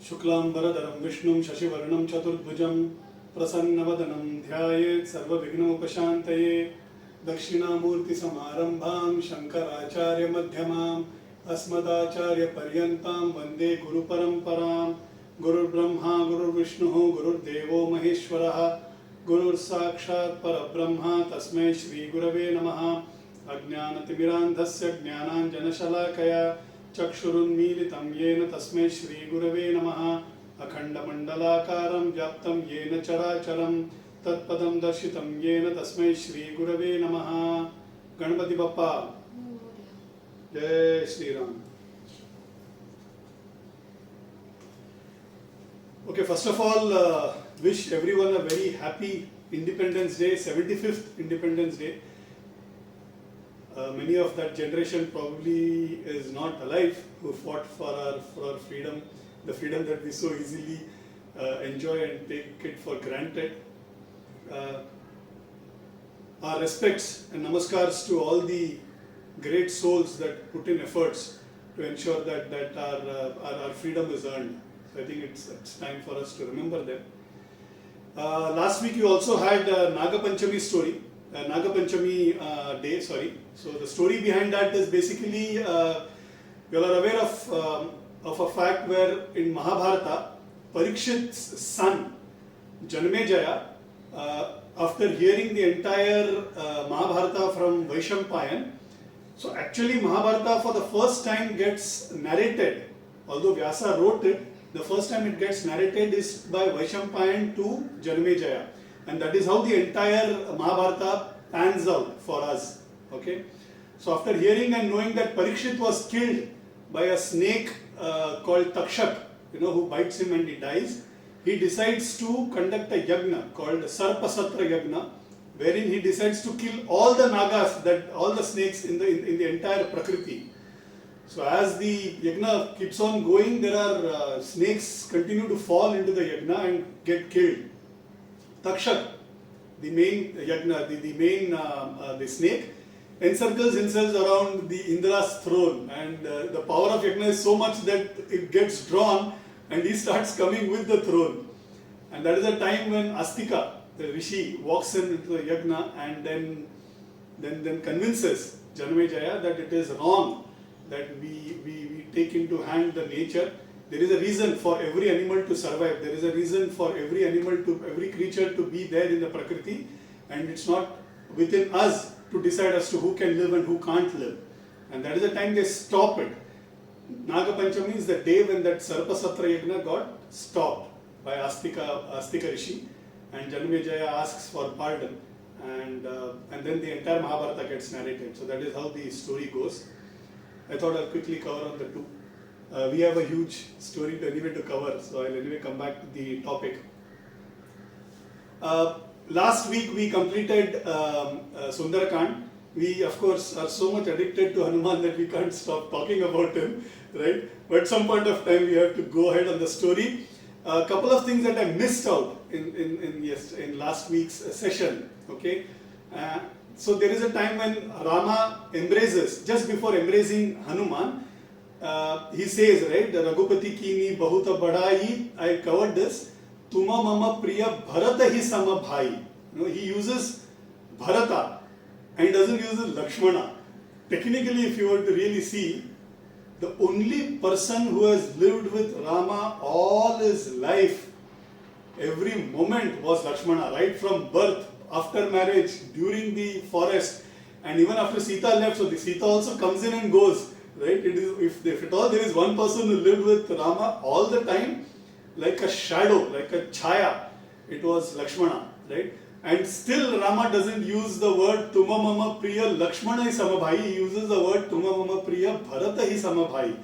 शुक्लांबरधरं विष्णुं शशिवर्णं चतुर्भुजं प्रसन्नवदनं ध्यायेत् सर्वविघ्नोपशान्तये दक्षिणामूर्तिसमारम्भां शङ्कराचार्यमध्यमाम् अस्मदाचार्यपर्यन्तां वन्दे गुरुपरम्परां गुरुर्ब्रह्मा गुरुर्विष्णुः गुरुर्देवो महेश्वरः गुरुर्साक्षात् परब्रह्म तस्मै श्रीगुरवे नमः। अज्ञानतिमिरान्धस्य ज्ञानाञ्जनशलाकया चक्षुरुन्मीलितं येन तस्मै श्रीगुरवे नमः। अखण्डमण्डलाकारं व्याप्तं येन चराचरं तत्पदं दर्शितं येन तस्मै श्रीगुरवे नमः। गणपति बप्पा जय Shri Ram. Okay, first of all, wish everyone a very happy Independence Day, 75th Independence Day. Many of that generation probably is not alive who fought for our freedom, the freedom that we so easily enjoy and take it for granted. Our respects and namaskars to all the great souls that put in efforts to ensure that our freedom is earned. So I think it's time for us to remember them. Last week you also had Naga Panchami story, Naga Panchami day, sorry. So the story behind that is basically, you are aware of a fact where in Mahabharata, Parikshit's son, Janmejaya, after hearing the entire Mahabharata from Vaishampayan, so actually Mahabharata for the first time gets narrated, although Vyasa wrote it, the first time it gets narrated is by Vaishampayan to Janmejaya, and that is how the entire Mahabharata pans out for us. Okay, so after hearing and knowing that Parikshit was killed by a snake called Takshak, who bites him and he dies, he decides to conduct a yagna called Sarpasatra Yagna, wherein he decides to kill all the nagas, all the snakes in the entire Prakriti. So as the yagna keeps on going, there are snakes continue to fall into the yagna and get killed. Takshak, the main yagna, the snake, encircles himself around the Indra's throne, and the power of yagna is so much that it gets drawn and he starts coming with the throne. And that is the time when Astika, the rishi, walks into the yagna and then convinces Janmejaya that it is wrong that we take into hand the nature. There is a reason for every animal to survive. There is a reason for every creature to be there in the Prakriti, and it's not within us to decide as to who can live and who can't live. And that is the time they stop it. Naga Panchami is the day when that Sarpasatra Yagna got stopped by Astika Rishi, and Janmejaya asks for pardon, and then the entire Mahabharata gets narrated. So that is how the story goes. I thought I'll quickly cover on the two. We have a huge story to cover, so I'll anyway come back to the topic. Last week we completed Sundarakand. We of course are so much addicted to Hanuman that we can't stop talking about him, right? But at some point of time we have to go ahead on the story. A couple of things that I missed out in last week's session. Okay. So there is a time when Rama embraces, just before embracing Hanuman, he says, right, Raghupati kini bahuta badai, I covered this, Tuma mama priya bharata hi sama bhai. He uses Bharata and doesn't use Lakshmana. Technically, if you were to really see, the only person who has lived with Rama all his life, every moment was Lakshmana, right from birth, after marriage, during the forest, and even after Sita left. So the Sita also comes in and goes, right? It is, if at all there is one person who lived with Rama all the time, like a shadow, like a chaya, it was Lakshmana, right? And still Rama doesn't use the word Tuma mama priya Lakshmana hi samabhai, he uses the word Tuma mama priya Bharata hi samabhai.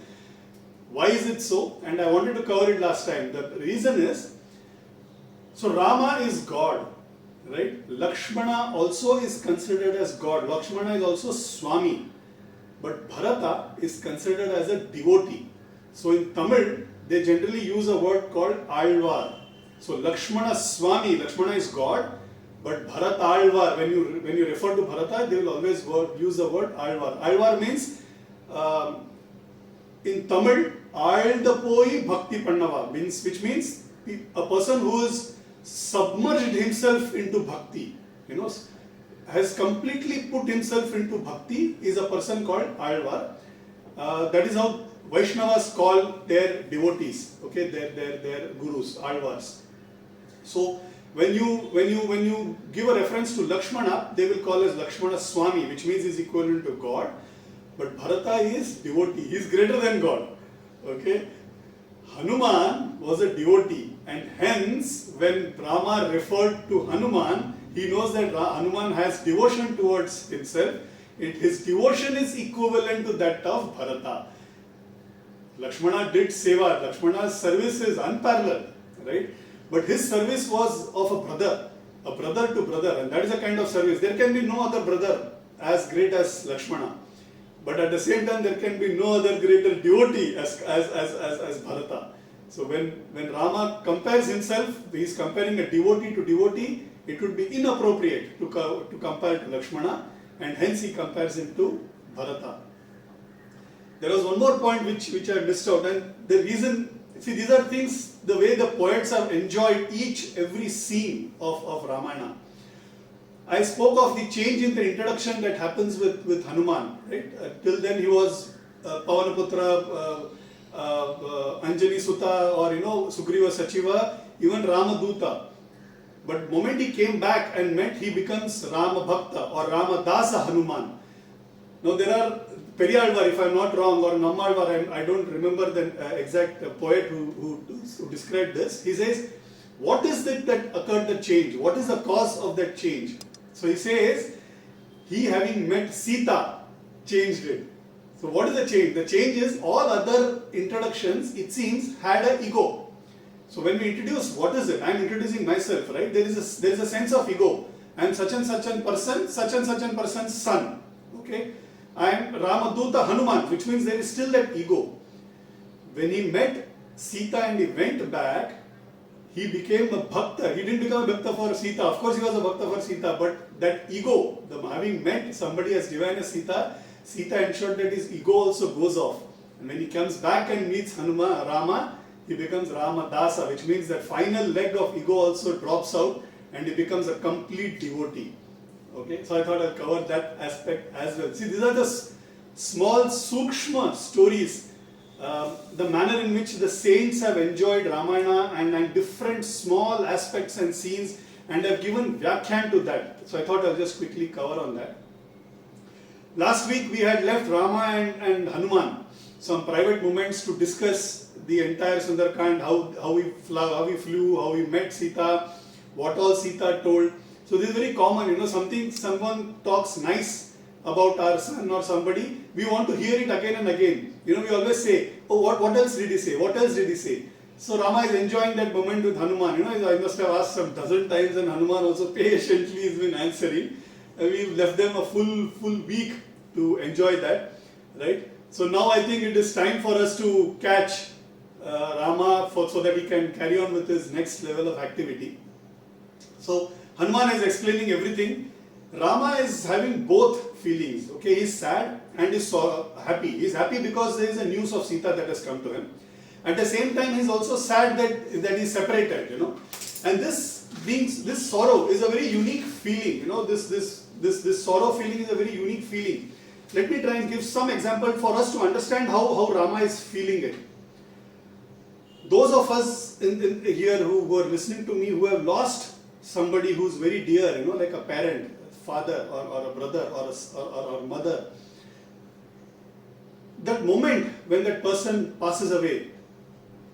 Why is it so? And I wanted to cover it last time. The reason is, so Rama is God, right? Lakshmana also is considered as God. Lakshmana is also Swami. But Bharata is considered as a devotee. So in Tamil, they generally use a word called Alvar. So Lakshmana Swami, Lakshmana is God, but Bharata Alvar, when you refer to Bharata, they will always use the word Alvar. Alvar means, in Tamil, Aaldapoi Bhakti Pannava, which means a person who has submerged himself into bhakti, has completely put himself into bhakti, is a person called Alvar. That is how Vaishnavas call their devotees, okay, their gurus, Alvars. So when you give a reference to Lakshmana, they will call as Lakshmana Swami, which means he is equivalent to God. But Bharata is devotee, he is greater than God. Okay? Hanuman was a devotee, and hence when Rama referred to Hanuman, he knows that Hanuman has devotion towards himself. His devotion is equivalent to that of Bharata. Lakshmana did seva. Lakshmana's service is unparalleled, right? But his service was of a brother to brother, and that is a kind of service. There can be no other brother as great as Lakshmana, but at the same time there can be no other greater devotee as Bharata. So when Rama compares himself, he is comparing a devotee to devotee. It would be inappropriate to compare to Lakshmana, and hence he compares him to Bharata. There was one more point which I missed out, and the reason, see, these are things, the way the poets have enjoyed every scene of Ramayana. I spoke of the change in the introduction that happens with Hanuman, right? Till then he was Pavanaputra, Anjani Sutta, or Sugriva Sachiva, even Ramaduta. But the moment he came back and met, he becomes Rama Bhakta or Ramadasa Hanuman. Now there are Periyalvar, if I am not wrong, or Nammalvar, I don't remember the exact poet who described this. He says, what is it that occurred the change? What is the cause of that change? So he says, he having met Sita changed it. So what is the change? The change is all other introductions, it seems, had an ego. So when we introduce, what is it? I am introducing myself, right? There is a sense of ego. I am such and such a person's son. Okay? I am Ramaduta Hanuman, which means there is still that ego. When he met Sita and he went back, he became a bhakta. He didn't become a bhakta for Sita. Of course he was a bhakta for Sita, but that ego, having met somebody as divine as Sita, Sita ensured that his ego also goes off. And when he comes back and meets Rama, he becomes Ramadasa, which means that final leg of ego also drops out and he becomes a complete devotee. Okay, so I thought I'll cover that aspect as well. See, these are the small sukshma stories, the manner in which the saints have enjoyed Ramayana and different small aspects and scenes, and have given vyakhyan to that. So I thought I'll just quickly cover on that. Last week we had left Rama and Hanuman, some private moments to discuss the entire Sundarkand, how we flew, how we met Sita, what all Sita told. So this is very common, someone talks nice about our son or somebody, we want to hear it again and again. We always say, oh, what else did he say? What else did he say? So Rama is enjoying that moment with Hanuman. I must have asked some dozen times, and Hanuman also patiently has been answering. We've left them a full week to enjoy that, right? So now I think it is time for us to catch Rama so that he can carry on with his next level of activity. So Hanuman is explaining everything. Rama is having both feelings. Okay, he is sad and is so happy. He is happy because there is a news of Sita that has come to him. At the same time, he is also sad that he is separated. And this sorrow is a very unique feeling. This sorrow feeling is a very unique feeling. Let me try and give some example for us to understand how Rama is feeling it. Those of us in here who are listening to me, who have lost somebody who is very dear, like a parent, father or a brother or a mother, that moment when that person passes away,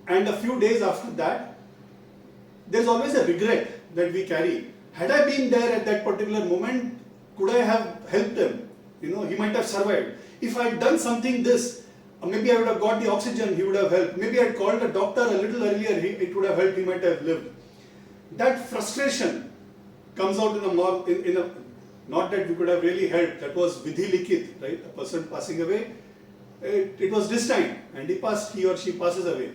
and a few days after that, there's always a regret that we carry. Had I been there at that particular moment, could I have helped him? He might have survived. If I had done something maybe I would have got the oxygen, he would have helped. Maybe I had called a doctor a little earlier, it would have helped, he might have lived. That frustration comes out in a not that we could have really helped, that was vidhi likit, right? A person passing away, it was destined, and he or she passes away.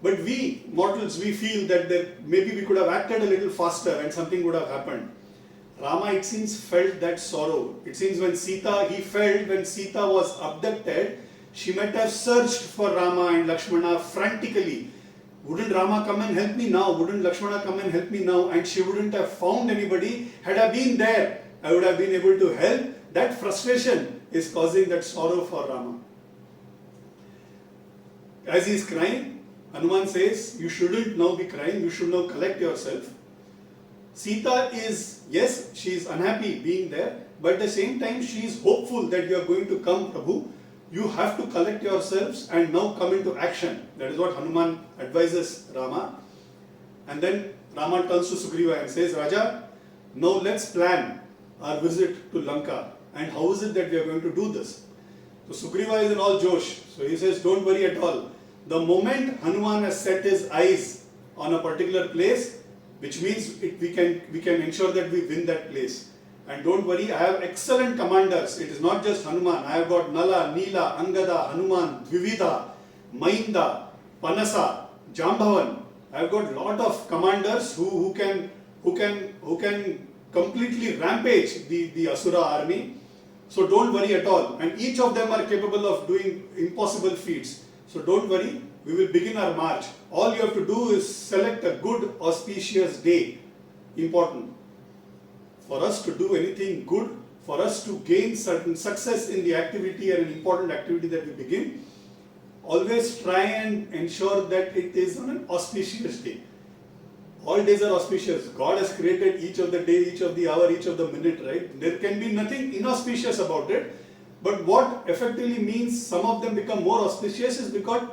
But we mortals, we feel that maybe we could have acted a little faster and something would have happened. Rama, it seems, felt that sorrow. It seems he felt when Sita was abducted, She might have searched for Rama and Lakshmana frantically. Wouldn't Rama come and help me now? Wouldn't Lakshmana come and help me now? And she wouldn't have found anybody. Had I been there, I would have been able to help. That frustration is causing that sorrow for Rama. As he is crying, Hanuman says, you shouldn't now be crying, you should now collect yourself. Sita is, yes, she is unhappy being there, but at the same time she is hopeful that you are going to come, Prabhu. You have to collect yourselves and now come into action. That is what Hanuman advises Rama. And then Rama turns to Sugriva and says, Raja, now let's plan our visit to Lanka. And how is it that we are going to do this? So Sugriva is in all Josh. So he says, don't worry at all. The moment Hanuman has set his eyes on a particular place, which means we can ensure that we win that place. And don't worry, I have excellent commanders. It is not just Hanuman. I have got Nala, Neela, Angada, Hanuman, Dvividha, Mainda, Panasa, Jambavan. I have got a lot of commanders who can completely rampage the Asura army. So don't worry at all. And each of them are capable of doing impossible feats. So don't worry, we will begin our march. All you have to do is select a good auspicious day. Important. For us to do anything good, for us to gain certain success in the activity or an important activity that we begin, always try and ensure that it is on an auspicious day. All days are auspicious. God has created each of the day, each of the hour, each of the minute, right? There can be nothing inauspicious about it. But what effectively means some of them become more auspicious is because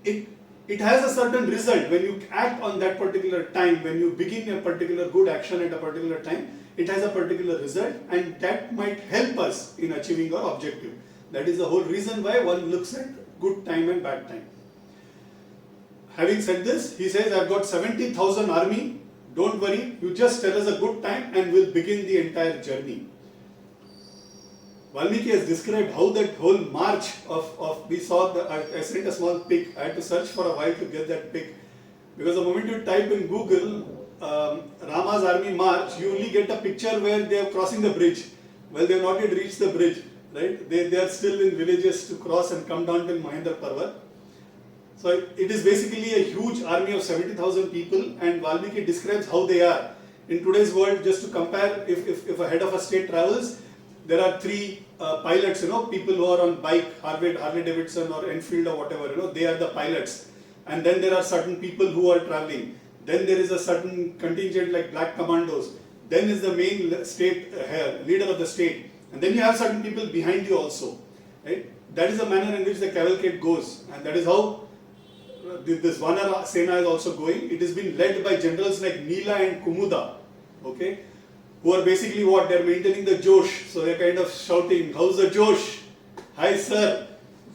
it has a certain result. When you act on that particular time, when you begin a particular good action at a particular time, it has a particular result, and that might help us in achieving our objective. That is the whole reason why one looks at good time and bad time. Having said this, he says, I've got 70,000 army. Don't worry, you just tell us a good time and we'll begin the entire journey. Valmiki has described how that whole march we saw, I sent a small pic. I had to search for a while to get that pic. Because the moment you type in Google, Rama's army march, you only get a picture where they are crossing the bridge. Well, they have not yet reached the bridge, right? They are still in villages to cross and come down to Mahendra Parvat. So it is basically a huge army of 70,000 people, and Valmiki describes how they are. In today's world, just to compare, if a head of a state travels, there are three pilots, people who are on bike, Harley Davidson or Enfield or whatever, they are the pilots. And then there are certain people who are traveling. Then there is a certain contingent like black commandos. Then is the main state leader of the state. And then you have certain people behind you also. Right? That is the manner in which the cavalcade goes. And that is how this Vanara Sena is also going. It has been led by generals like Neela and Kumuda. Okay? Who are basically what? They are maintaining the Josh. So they are kind of shouting, how's the Josh? Hi sir.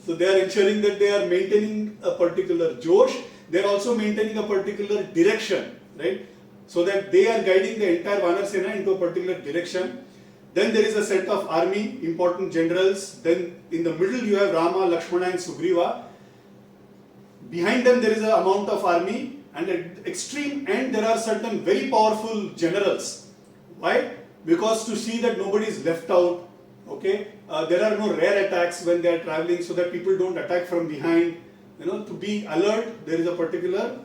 So they are ensuring that they are maintaining a particular Josh. They are also maintaining a particular direction, right? So that they are guiding the entire Vanar Sena into a particular direction. Then there is a set of army, important generals. Then in the middle you have Rama, Lakshmana and Sugriva. Behind them there is an amount of army, and at the extreme end there are certain very powerful generals. Why? Because to see that nobody is left out, okay? There are no rare attacks when they are traveling, so that people don't attack from behind. To be alert, there is a particular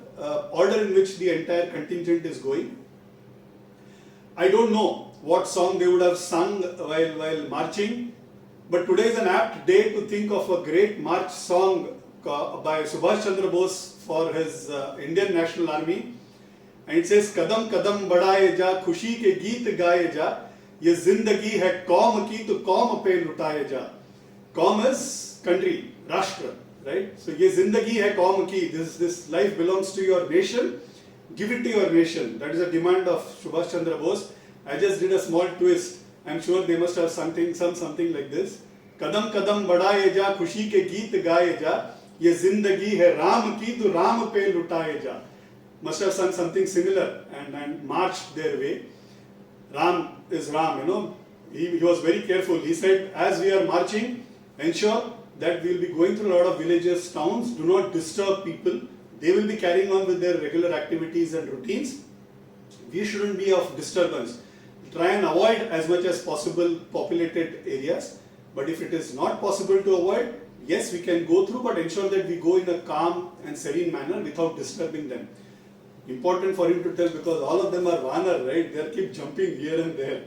order in which the entire contingent is going. I don't know what song they would have sung while marching, but today is an apt day to think of a great march song by Subhash Chandra Bose for his Indian National Army. And it says, Kadam Kadam Badaye Ja, Khushi ke Geet Gaye Ja, Ye Zindagi hai Qaum ki to Qaum pe lutaye ja. Qaum is country, Rashtra. Right? So, ye zindagi hai qaum ki, this life belongs to your nation, give it to your nation. That is a demand of Subhash Chandra Bose. I just did a small twist. I am sure they must have something like this. Kadam kadam badaye ja, khushi ke geet gaye ja, ye zindagi hai Ram ki, to Ram pe lutaye ja. Must have sung something similar and marched their way. Ram is Ram, He was very careful. He said, as we are marching, ensure that we will be going through a lot of villages, towns. Do not disturb people. They will be carrying on with their regular activities and routines. We shouldn't be of disturbance. Try and avoid as much as possible populated areas. But if it is not possible to avoid, yes, we can go through, but ensure that we go in a calm and serene manner without disturbing them. Important for him to tell, because all of them are Vanar, right? They keep jumping here and there.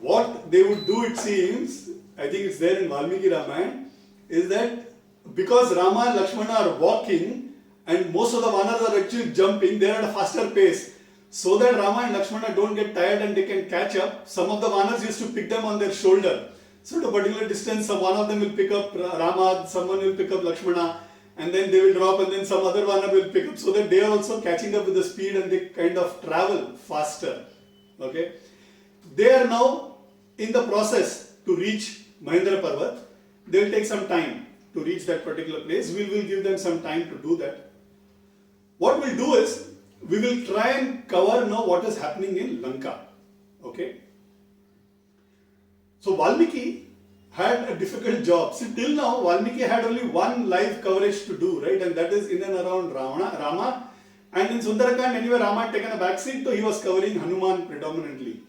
What they would do, it seems, I think it's there in Valmiki Ramayana, is that because Rama and Lakshmana are walking and most of the Vanas are actually jumping, they are at a faster pace. So that Rama and Lakshmana don't get tired and they can catch up, some of the Vanas used to pick them on their shoulder. So at a particular distance, one of them will pick up Rama, someone will pick up Lakshmana, and then they will drop, and then some other Vana will pick up, so that they are also catching up with the speed and they kind of travel faster. Okay? They are now in the process to reach Mahendra Parvat. They will take some time to reach that particular place. We will give them some time to do that. What we'll do is, we will try and cover now what is happening in Lanka. Okay? So Valmiki had a difficult job. See, till now, Valmiki had only one live coverage to do, right? And that is in and around Rama. And in Sundarakand, anyway, Rama had taken a back seat, so he was covering Hanuman predominantly.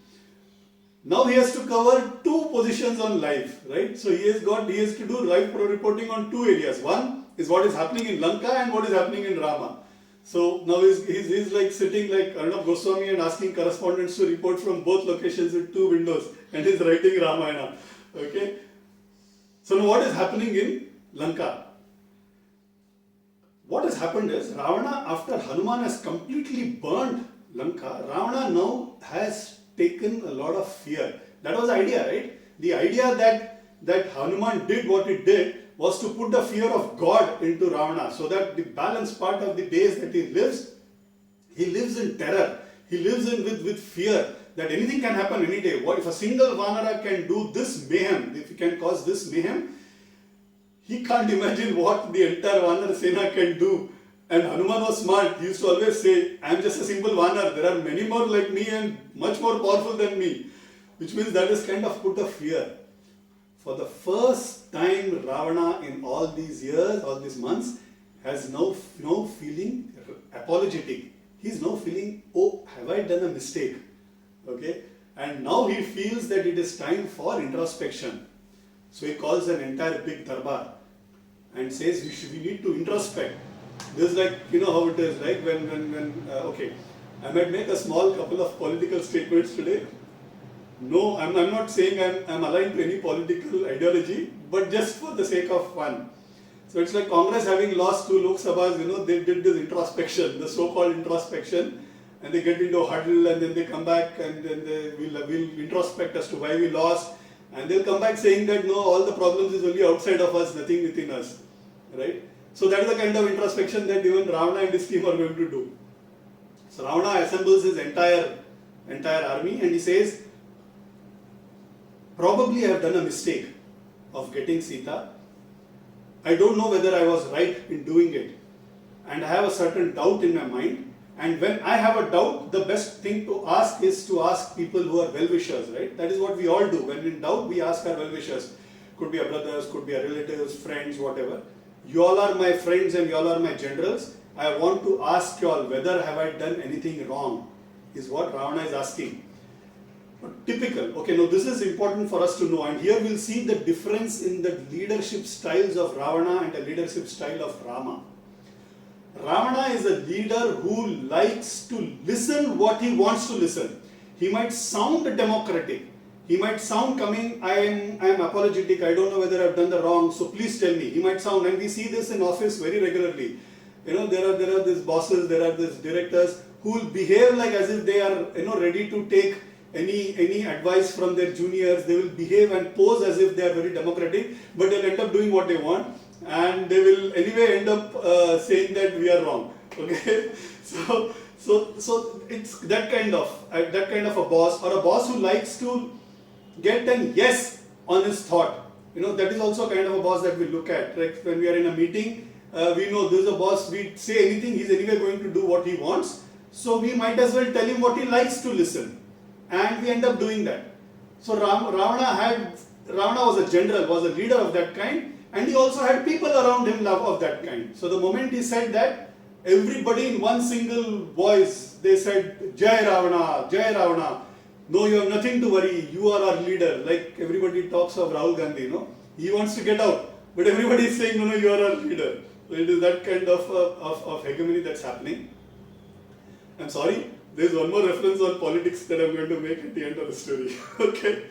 Now he has to cover two positions on live, right? So he has to do live reporting on two areas. One is what is happening in Lanka and what is happening in Rama. So now he's like sitting like Arnab Goswami and asking correspondents to report from both locations with two windows, and he's writing Ramayana. Okay? So now what is happening in Lanka? What has happened is, Ravana, after Hanuman has completely burnt Lanka, Ravana now has taken a lot of fear. That was the idea, right? The idea that Hanuman did what he did was to put the fear of God into Ravana, so that the balanced part of the days that he lives in terror. He lives in with fear that anything can happen any day. What if a single Vanara can do this mayhem, if he can cause this mayhem, he can't imagine what the entire Vanara Sena can do. And Hanuman was smart. He used to always say, I am just a simple Vanar. There are many more like me and much more powerful than me. Which means that is kind of put a fear. For the first time, Ravana in all these years, all these months, has no feeling apologetic. He is now feeling, oh, have I done a mistake? Okay? And now he feels that it is time for introspection. So he calls an entire big darbar and says we need to introspect. This is like, you know how it is, like okay, I might make a small couple of political statements today. No, I'm not saying I'm aligned to any political ideology, but just for the sake of fun. So it's like Congress having lost two Lok Sabhas, they did this introspection, the so-called introspection, and they get into a huddle and then they come back and then we'll introspect as to why we lost, and they'll come back saying that no, all the problems is only outside of us, nothing within us, right? So that is the kind of introspection that even Ravana and his team are going to do. So Ravana assembles his entire army and he says, probably I have done a mistake of getting Sita. I don't know whether I was right in doing it. And I have a certain doubt in my mind. And when I have a doubt, the best thing to ask is to ask people who are well-wishers, right? That is what we all do. When in doubt, we ask our well-wishers. Could be our brothers, could be our relatives, friends, whatever. You all are my friends and you all are my generals. I want to ask you all whether have I done anything wrong, is what Ravana is asking. Typical. Okay, now this is important for us to know, and here we'll see the difference in the leadership styles of Ravana and the leadership style of Rama. Ravana is a leader who likes to listen what he wants to listen. He might sound democratic. He might sound coming, I am apologetic, I don't know whether I've done the wrong, so please tell me. He might sound, and we see this in office very regularly. There are these bosses, there are these directors who will behave like as if they are ready to take any advice from their juniors. They will behave and pose as if they are very democratic, but they'll end up doing what they want, and they will anyway end up saying that we are wrong. Okay, so it's that kind of a boss, or a boss who likes to get an yes on his thought. That is also kind of a boss that we look at. Like when we are in a meeting, we know this is a boss. We say anything, he's anyway going to do what he wants. So we might as well tell him what he likes to listen. And we end up doing that. So Ravana was a general, was a leader of that kind, and he also had people around him of that kind. So the moment he said that, everybody in one single voice, they said, Jai Ravana, Jai Ravana. No, you have nothing to worry, you are our leader. Like everybody talks of Rahul Gandhi, He wants to get out. But everybody is saying, no, you are our leader. So it is that kind of hegemony that's happening. I'm sorry, there's one more reference on politics that I'm going to make at the end of the story. Okay?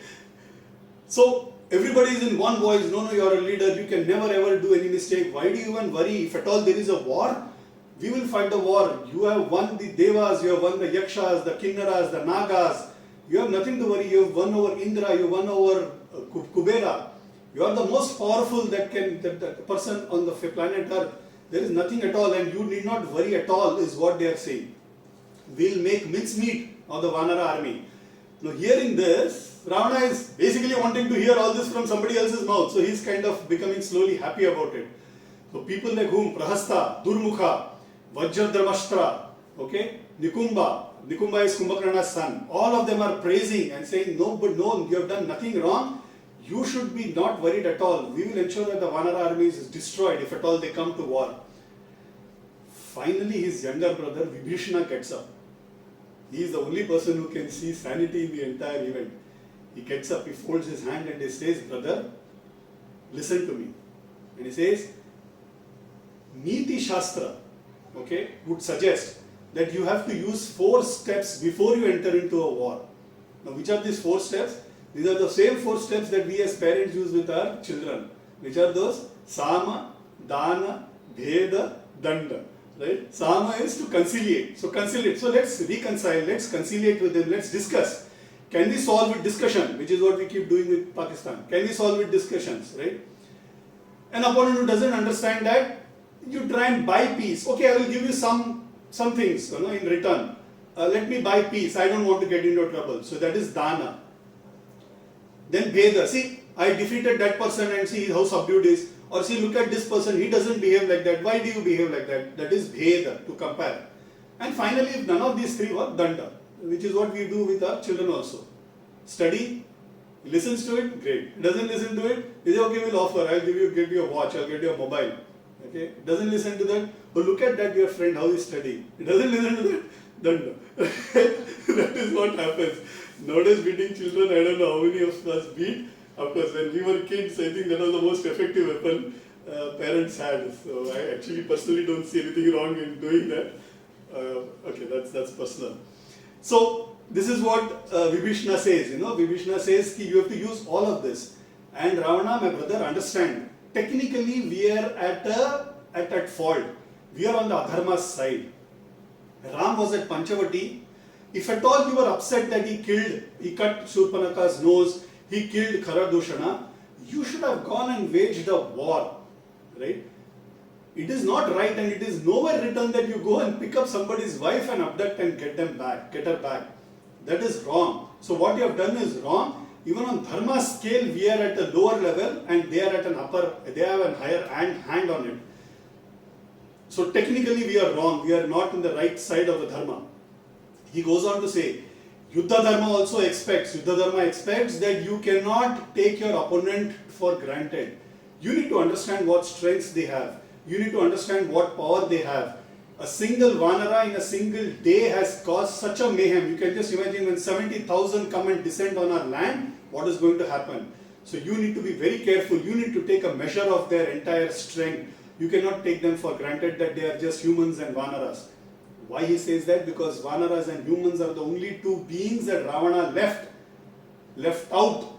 So everybody is in one voice, no, you are a leader, you can never ever do any mistake. Why do you even worry? If at all there is a war, we will fight the war. You have won the Devas, you have won the Yakshas, the Kinnaras, the Nagas. You have nothing to worry. You have won over Indra, you have won over Kubera. You are the most powerful that person on the planet Earth. There is nothing at all, and you need not worry at all, is what they are saying. We'll make mincemeat of the Vanara army. Now, hearing this, Ravana is basically wanting to hear all this from somebody else's mouth. So he's kind of becoming slowly happy about it. So people like whom? Prahasta, Durmukha, Vajradramashtra, okay, Nikumba is Kumbhakarna's son. All of them are praising and saying, no, you have done nothing wrong. You should be not worried at all. We will ensure that the Vanara army is destroyed if at all they come to war. Finally, his younger brother Vibhishana gets up. He is the only person who can see sanity in the entire event. He gets up, he folds his hand and he says, brother, listen to me. And he says, Niti Shastra, okay, would suggest that you have to use 4 steps before you enter into a war. Now, which are these 4 steps? These are the same 4 steps that we as parents use with our children. Which are those? Sama, Dana, Bheda, Danda. Right? Sama is to conciliate. So conciliate. So let's reconcile, let's conciliate with them, let's discuss. Can we solve with discussion? Which is what we keep doing with Pakistan. Can we solve with discussions? Right? An opponent who doesn't understand that, you try and buy peace. Okay, I will give you some things, in return. Let me buy peace. I don't want to get into trouble. So that is Dana. Then Bheda. See, I defeated that person and see how subdued he is. Or see, look at this person, he doesn't behave like that. Why do you behave like that? That is Bheda, to compare. And finally, if none of these 3 work, Danda, which is what we do with our children also. Study, he listens to it, great. He doesn't listen to it, he says, okay, we'll offer, I'll get you a watch, I'll get you a mobile. Okay, doesn't listen to that, but look at that, your friend, how he's studying. He doesn't listen to that, Danda. That is what happens. Nowadays, beating children, I don't know how many of us beat. Of course, when we were kids, I think that was the most effective weapon parents had. So I actually personally don't see anything wrong in doing that. Okay, that's personal. So this is what Vibhishana says. Vibhishana says that you have to use all of this. And Ravana, my brother, understand. Technically, we are at fault. We are on the Adharma's side. Ram was at Panchavati. If at all you were upset that he cut Shurpanaka's nose, he killed Kharadushana, you should have gone and waged a war, right? It is not right, and it is nowhere written that you go and pick up somebody's wife and abduct and get her back. That is wrong. So what you have done is wrong. Even on Dharma scale, we are at a lower level and they are at they have a higher hand on it. So technically we are wrong. We are not in the right side of the Dharma. He goes on to say, Yuddha Dharma also expects that you cannot take your opponent for granted. You need to understand what strengths they have. You need to understand what power they have. A single Vanara in a single day has caused such a mayhem. You can just imagine when 70,000 come and descend on our land, what is going to happen. So you need to be very careful. You need to take a measure of their entire strength. You cannot take them for granted that they are just humans and Vanaras. Why he says that? Because Vanaras and humans are the only 2 beings that Ravana left out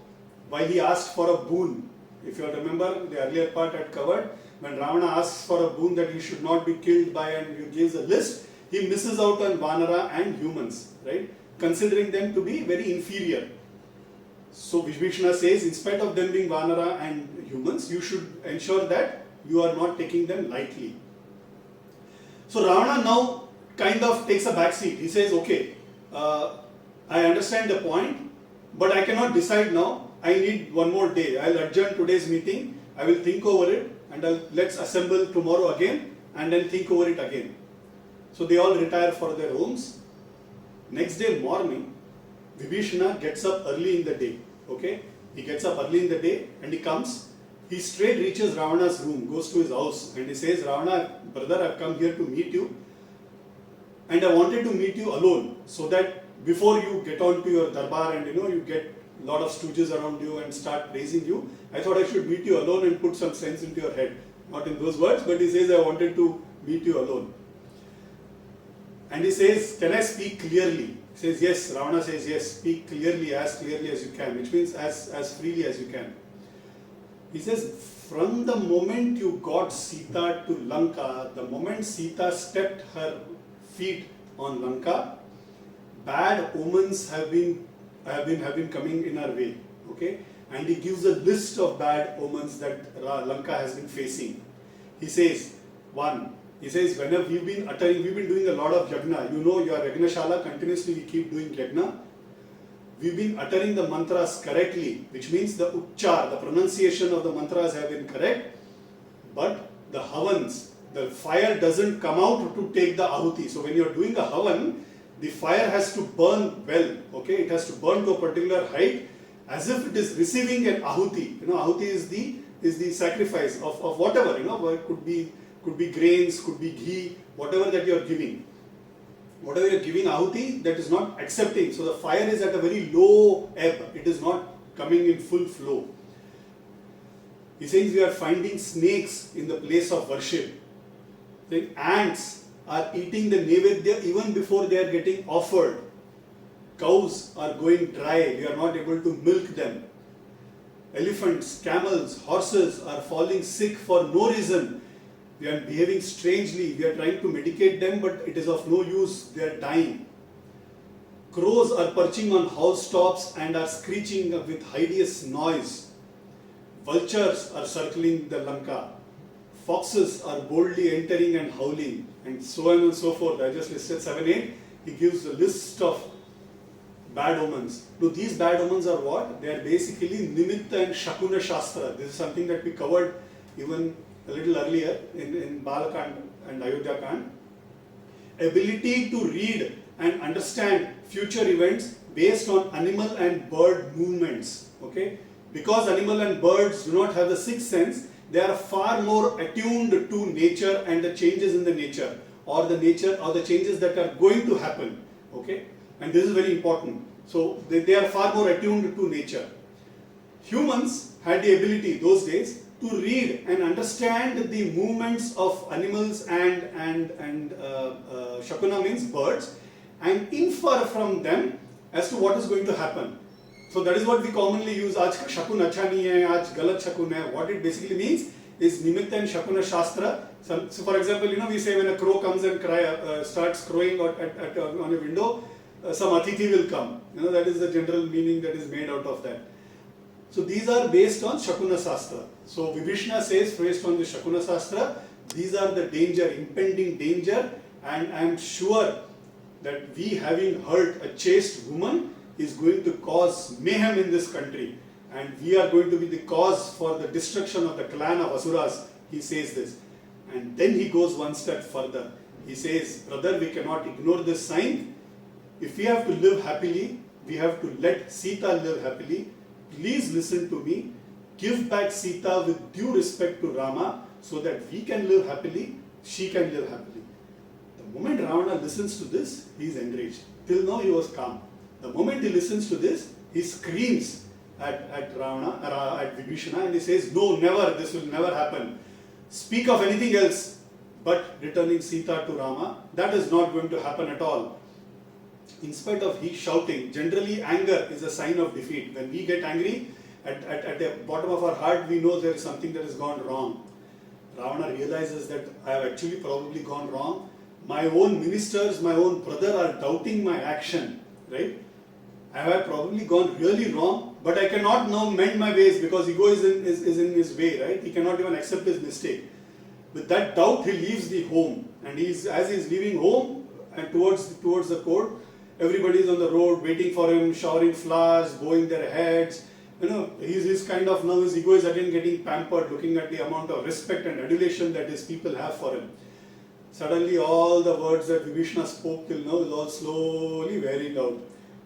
while he asked for a boon. If you remember, the earlier part I had covered, when Ravana asks for a boon that he should not be killed by and he gives a list, he misses out on Vanara and humans, right? Considering them to be very inferior. So Vibhishana says, in spite of them being Vanara and humans, you should ensure that you are not taking them lightly. So Ravana now kind of takes a back seat. He says, okay, I understand the point, but I cannot decide now. I need one more day. I'll adjourn today's meeting. I will think over it and let's assemble tomorrow again and then think over it again. So they all retire for their homes. Next day morning, Vibhishana gets up early in the day. Okay, he gets up early in the day and he comes. He straight reaches Ravana's room, goes to his house and he says, Ravana, brother, I've come here to meet you. And I wanted to meet you alone so that before you get on to your darbar and you lot of stooges around you and start praising you. I thought I should meet you alone and put some sense into your head. Not in those words, but he says, I wanted to meet you alone. And he says, can I speak clearly? He says, yes. Ravana says, yes, speak clearly as you can, which means as freely as you can. He says, from the moment you got Sita to Lanka, the moment Sita stepped her feet on Lanka, bad omens have been coming in our way. Okay? And he gives a list of bad omens that Lanka has been facing. He says, one, he says, whenever we've been doing a lot of yagna. You know, your Yagnashala, continuously we keep doing yagna. We've been uttering the mantras correctly, which means the uchchar, the pronunciation of the mantras have been correct, but the havans, the fire doesn't come out to take the ahuti. So when you're doing a havan, the fire has to burn well, okay? It has to burn to a particular height, as if it is receiving an ahuti. You know, ahuti is the sacrifice of whatever, you know, it could be grains, could be ghee, whatever that you're giving. Whatever you're giving ahuti, that is not accepting. So the fire is at a very low ebb. It is not coming in full flow. He says we are finding snakes in the place of worship. The ants are eating the nevedya even before they are getting offered. Cows are going dry. We are not able to milk them. Elephants, camels, horses are falling sick for no reason. They are behaving strangely. We are trying to medicate them, but it is of no use. They are dying. Crows are perching on housetops and are screeching with hideous noise. Vultures are circling the Lanka. Foxes are boldly entering and howling, and so on and so forth. I just listed 7, 8. He gives a list of bad omens. Now, these bad omens are what? They are basically Nimitta and Shakuna Shastra. This is something that we covered even a little earlier in Balakand and Ayodhya Kand. Ability to read and understand future events based on animal and bird movements. Okay? Because animal and birds do not have the sixth sense, they are far more attuned to nature and the changes in the nature or the changes that are going to happen. Okay? And this is very important. So they are far more attuned to nature. Humans had the ability those days to read and understand the movements of animals and Shakuna means birds, and infer from them as to what is going to happen. So that is what we commonly use. Aaj Shakun acha nahi hai, aaj galat Shakun hai. What it basically means is Nimitta and Shakuna Shastra. So for example, you know, we say when a crow comes and starts crowing on a window, some atithi will come. You know, that is the general meaning that is made out of that. So these are based on Shakuna Shastra. So Vibhishana says, based on the Shakuna Shastra, these are the danger, impending danger, and I am sure that we having hurt a chaste woman is going to cause mayhem in this country, and we are going to be the cause for the destruction of the clan of Asuras. He says this. And then he goes one step further. He says, brother, we cannot ignore this sign. If we have to live happily, we have to let Sita live happily. Please listen to me. Give back Sita with due respect to Rama so that we can live happily, she can live happily. The moment Ravana listens to this, he is enraged. Till now he was calm. The moment he listens to this, he screams at Ravana, at Vibhishana, and he says, no, never, this will never happen. Speak of anything else but returning Sita to Rama. That is not going to happen at all. In spite of he shouting, generally anger is a sign of defeat. When we get angry, at the bottom of our heart, we know there is something that has gone wrong. Ravana realizes that I have actually probably gone wrong. My own ministers, my own brother are doubting my action, right? I have probably gone really wrong, but I cannot now mend my ways because ego is in his way, right? He cannot even accept his mistake. With that doubt, he leaves the home, and as he is leaving home and towards the court, everybody is on the road waiting for him, showering flowers, bowing their heads. You know, he's kind of now his ego is again getting pampered, looking at the amount of respect and adulation that his people have for him. Suddenly, all the words that Vibhishana spoke till now is all slowly wearing out.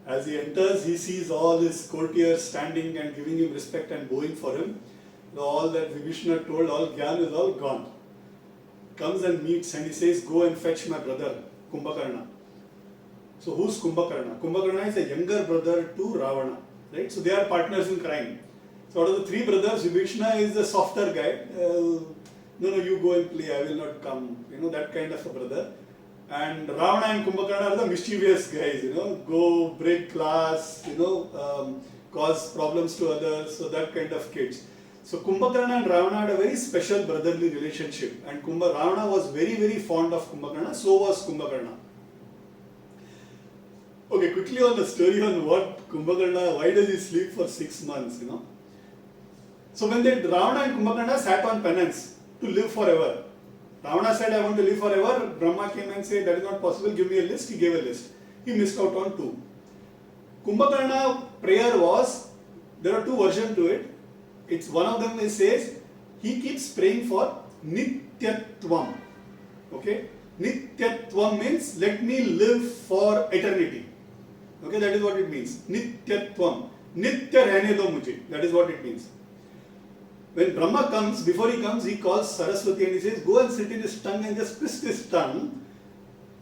As he enters, he sees all his courtiers standing and giving him respect and bowing for him. All that Vibhishana told, all Gyan is all gone. Comes and meets and he says, go and fetch my brother, Kumbhakarna. So who's Kumbhakarna? Kumbhakarna is a younger brother to Ravana. right? So they are partners in crime. So out of the three brothers, Vibhishana is the softer guy. No, you go and play, I will not come. That kind of a brother. And Ravana and Kumbhakarna are the mischievous guys, go break glass, cause problems to others, so that kind of kids. So Kumbhakarna and Ravana had a very special brotherly relationship, and Ravana was very, very fond of Kumbhakarna, so was Kumbhakarna. Okay, quickly on the story on what Kumbhakarna, why does he sleep for 6 months, So when Ravana and Kumbhakarna sat on penance to live forever, Ravana said, I want to live forever. Brahma came and said, that is not possible, give me a list. He gave a list. He missed out on 2. Kumbhakarna prayer was, there are 2 versions to it. It's one of them says, he keeps praying for Nityatvam. Okay? Nityatvam means, let me live for eternity. Okay, that is what it means. Nityatvam. Nitya rehne do mujhe. That is what it means. When Brahma comes, before he comes, he calls Saraswati and he says, go and sit in his tongue and just twist his tongue.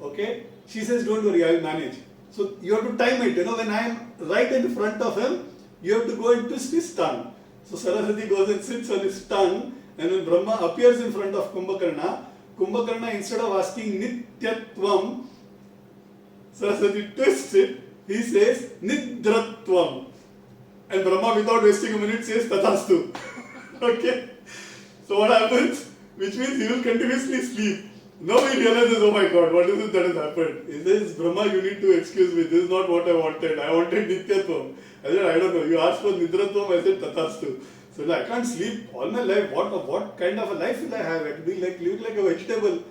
Okay? She says, don't worry, I will manage. So you have to time it. When I am right in front of him, you have to go and twist his tongue. So Saraswati goes and sits on his tongue, and when Brahma appears in front of Kumbhakarna instead of asking Nityatvam, Saraswati twists it, he says Nidratvam. And Brahma, without wasting a minute, says Tathastu. Okay? So what happens? Which means he will continuously sleep. Now he realizes, oh my God, what is it that has happened? He says, Brahma, you need to excuse me, this is not what I wanted. I wanted Nityatvam. I said, I don't know, you asked for Nidratvam, I said Tathastu. So I can't sleep all my life. What kind of a life will I have? It will be like living like a vegetable.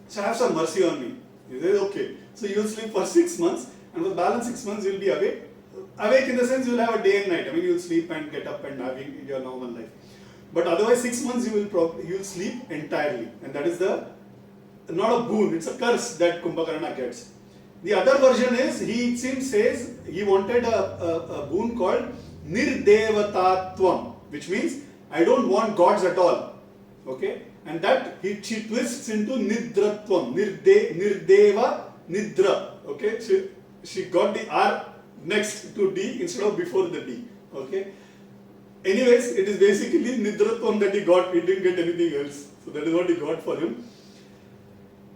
So have some mercy on me. He says, okay. So you will sleep for 6 months, and for the balance 6 months you will be awake. Awake in the sense you will have a day and night. I mean, you will sleep and get up and have your normal life. But otherwise 6 months you will sleep entirely. And that is not a boon, it's a curse that Kumbhakarna gets. The other version is, he says he wanted a boon called Nirdevatatvam, which means I don't want gods at all. Okay? And that she twists into Nidratvam, Nirdeva, Nidra. Okay? She got the R next to D instead of before the D. Okay? Anyways, it is basically Nidratvam that he got, he didn't get anything else. So that is what he got for him.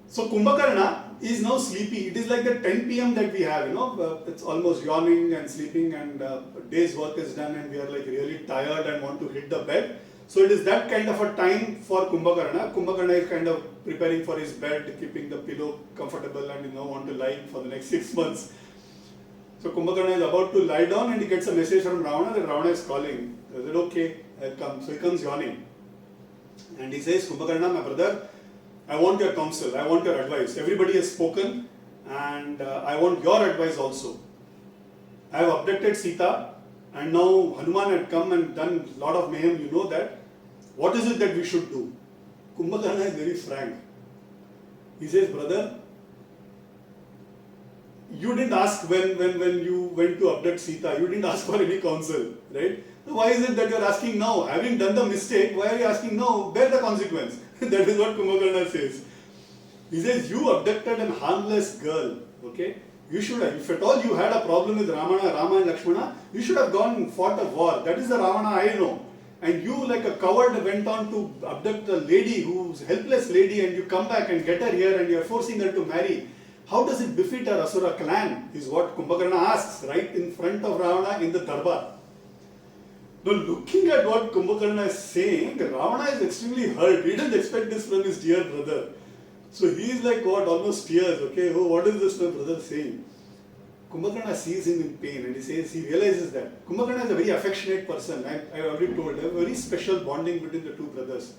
So Kumbhakarna is now sleepy. It is like the 10 p.m. that we have, it's almost yawning and sleeping, and day's work is done and we are like really tired and want to hit the bed. So it is that kind of a time for Kumbhakarna. Kumbhakarna is kind of preparing for his bed, keeping the pillow comfortable, and want to lie for the next 6 months. So Kumbhakarna is about to lie down and he gets a message from Ravana that Ravana is calling. I said, okay, I'll come. So he comes yawning. And he says, Kumbhakarna, my brother, I want your counsel, I want your advice. Everybody has spoken, and I want your advice also. I have abducted Sita, and now Hanuman had come and done a lot of mayhem, you know that. What is it that we should do? Kumbhakarna is very frank. He says, brother, you didn't ask when you went to abduct Sita, you didn't ask for any counsel, right? So why is it that you are asking now? Having done the mistake, why are you asking now? Bear the consequence. That is what Kumbhakarna says. He says, you abducted an harmless girl, okay? You should have, if at all you had a problem with Rama and Lakshmana, you should have gone and fought a war. That is the Ravana I know. And you, like a coward, went on to abduct a lady who's a helpless lady, and you come back and get her here and you are forcing her to marry. How does it befit our Asura clan? Is what Kumbhakarna asks right in front of Ravana in the darbar. Now, looking at what Kumbhakarna is saying, Ravana is extremely hurt. He doesn't expect this from his dear brother. So he is like, what, almost tears, okay? Oh, what is this my brother saying? Kumbhakarna sees him in pain, and he realizes that. Kumbhakarna is a very affectionate person. I already told, a very special bonding between the two brothers.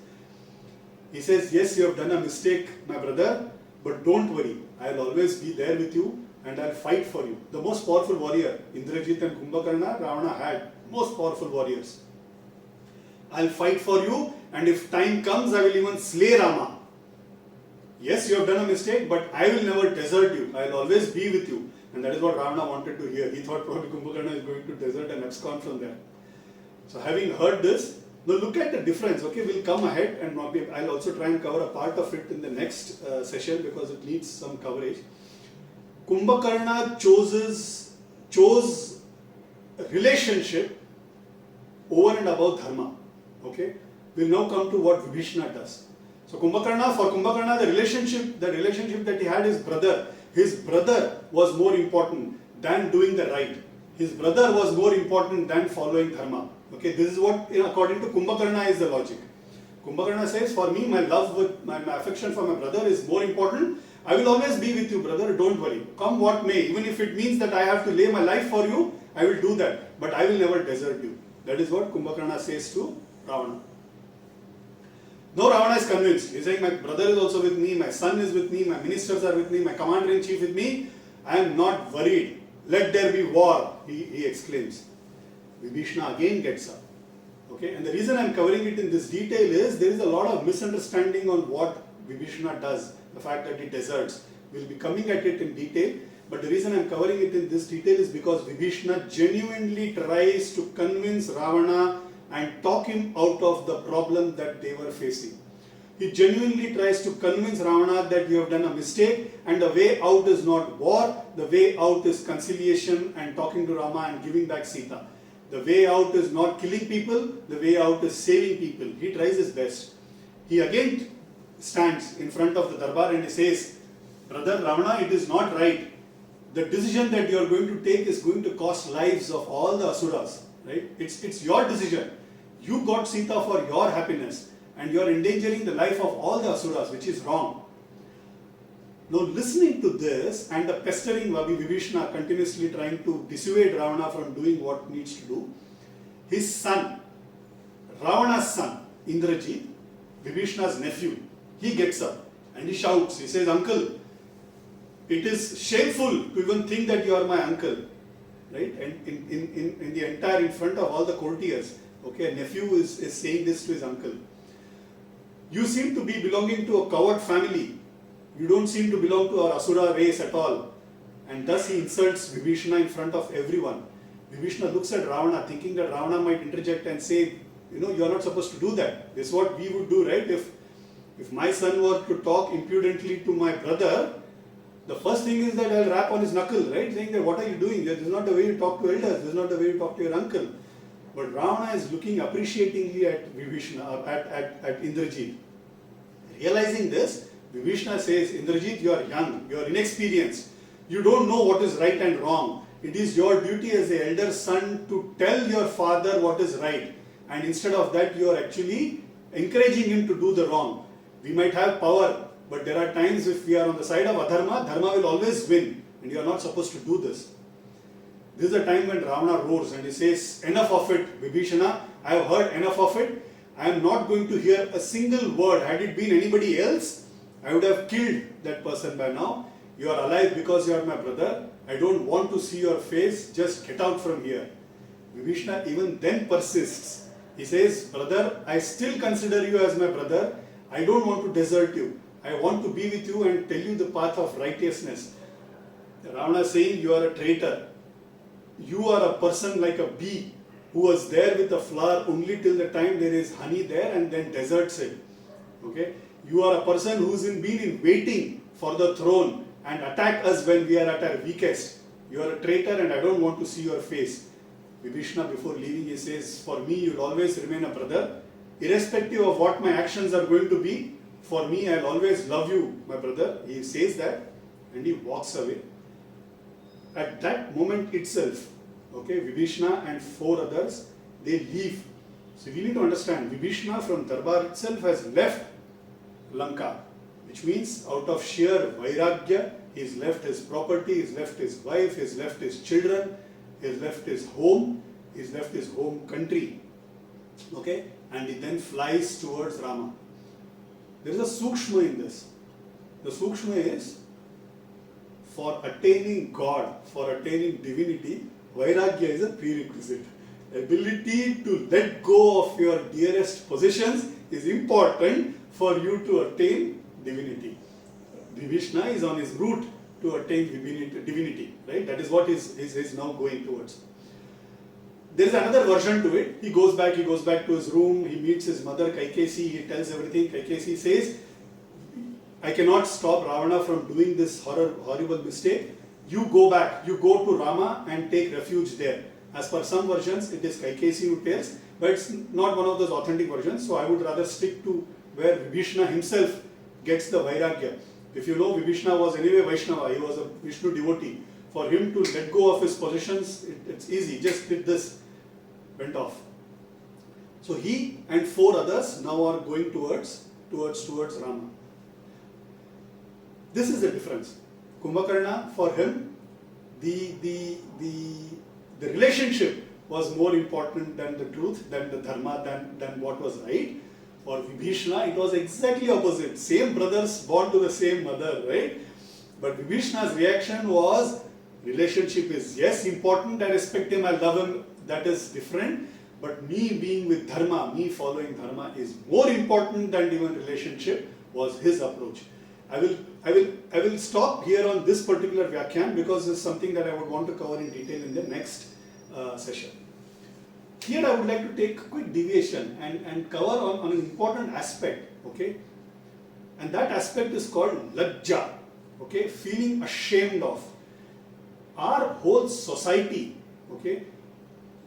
He says, yes, you have done a mistake, my brother, but don't worry. I will always be there with you, and I will fight for you. The most powerful warrior, Indrajit and Kumbhakarna, Ravana had. Most powerful warriors. I'll fight for you, and if time comes, I will even slay Rama. Yes, you have done a mistake, but I will never desert you. I will always be with you. And that is what Ravana wanted to hear. He thought probably Kumbhakarna is going to desert and abscond from there. So having heard this, now look at the difference. Okay, we'll come ahead, and I'll also try and cover a part of it in the next session because it needs some coverage. Kumbhakarna chose relationship over and above dharma. Okay, we'll now come to what Vibhishana does. So for Kumbhakarna, the relationship that he had his brother was more important than doing the right. His brother was more important than following dharma. Okay, this is what, according to Kumbhakarna, is the logic. Kumbhakarna says, for me, my love with my affection for my brother is more important. I will always be with you, brother. Don't worry. Come what may. Even if it means that I have to lay my life for you, I will do that. But I will never desert you. That is what Kumbhakarna says to Ravana. Now Ravana is convinced. He is saying, my brother is also with me, my son is with me, my ministers are with me, my commander-in-chief with me. I am not worried. Let there be war, he exclaims. Vibhishana again gets up. Okay, and the reason I am covering it in this detail is there is a lot of misunderstanding on what Vibhishana does, the fact that he deserts. We will be coming at it in detail, but the reason I am covering it in this detail is because Vibhishana genuinely tries to convince Ravana and talk him out of the problem that they were facing. He genuinely tries to convince Ravana that you have done a mistake and the way out is not war, the way out is conciliation and talking to Rama and giving back Sita. The way out is not killing people, the way out is saving people. He tries his best. He again stands in front of the Darbar and he says, brother Ravana, it is not right. The decision that you are going to take is going to cost lives of all the Asuras. Right? It's your decision. You got Sita for your happiness and you are endangering the life of all the Asuras, which is wrong. Now listening to this and the pestering Vibhishana continuously trying to dissuade Ravana from doing what needs to do, his son, Ravana's son, Indrajit, Vibhishana's nephew, he gets up and he shouts, he says, uncle, it is shameful to even think that you are my uncle. Right? And in the entire, in front of all the courtiers, okay, a nephew is saying this to his uncle. You seem to be belonging to a coward family. You don't seem to belong to our Asura race at all. And thus he insults Vibhishana in front of everyone. Vibhishana looks at Ravana thinking that Ravana might interject and say, you are not supposed to do that. This is what we would do, right? If my son were to talk impudently to my brother, the first thing is that I'll rap on his knuckle, right? Saying that what are you doing? This is not the way you talk to elders. This is not the way you talk to your uncle. But Ravana is looking appreciatingly at Vibhishana, at Indrajit. Realizing this, Vibhishana says, Indrajit, you are young, you are inexperienced. You don't know what is right and wrong. It is your duty as the elder son to tell your father what is right. And instead of that, you are actually encouraging him to do the wrong. We might have power, but there are times if we are on the side of adharma, dharma will always win. And you are not supposed to do this. This is a time when Ravana roars and he says, enough of it, Vibhishana, I have heard enough of it. I am not going to hear a single word. Had it been anybody else, I would have killed that person by now. You are alive because you are my brother. I don't want to see your face. Just get out from here. Vibhishana even then persists. He says, brother, I still consider you as my brother. I don't want to desert you. I want to be with you and tell you the path of righteousness. Ravana is saying, you are a traitor. You are a person like a bee who was there with a flower only till the time there is honey there and then deserts it. Okay? You are a person who's been in waiting for the throne and attack us when we are at our weakest. You are a traitor and I don't want to see your face. Vibhishana, before leaving, he says, for me, you will always remain a brother. Irrespective of what my actions are going to be, for me, I will always love you, my brother. He says that and he walks away. At that moment itself, okay, Vibhishana and 4 others, they leave. So we need to understand, Vibhishana from Darbar itself has left Lanka, which means out of sheer vairagya, he has left his property, he has left his wife, he has left his children, he has left his home, he has left his home country. Okay, and he then flies towards Rama. There is a sukshma in this. The sukshma is, for attaining God, for attaining divinity, vairagya is a prerequisite. Ability to let go of your dearest possessions is important for you to attain divinity. Vibhishana is on his route to attain divinity, right? That is what he's now going towards. There is another version to it. He goes back to his room, he meets his mother Kaikesi, he tells everything. Kaikesi says, I cannot stop Ravana from doing this horrible mistake. You go back, you go to Rama and take refuge there. As per some versions, it is Kaikesi who tells, but it's not one of those authentic versions. So I would rather stick to where Vibhishana himself gets the Vairagya. If you know, Vibhishana was anyway Vaishnava, he was a Vishnu devotee. For him to let go of his possessions, it's easy, just did this, went off. So he and 4 others now are going towards Rama. This is the difference. Kumbhakarna, for him, the relationship was more important than the truth, than the dharma, than what was right. For Vibhishana, it was exactly opposite. Same brothers born to the same mother, right? But Vibhishana's reaction was, relationship is yes important, I respect him, I love him, that is different. But me being with dharma, me following dharma is more important than even relationship, was his approach. I will stop here on this particular Vyakhyan because it's something that I would want to cover in detail in the next session. Here I would like to take a quick deviation and cover on an important aspect, okay? And that aspect is called lajja, okay? Feeling ashamed of. Our whole society, okay,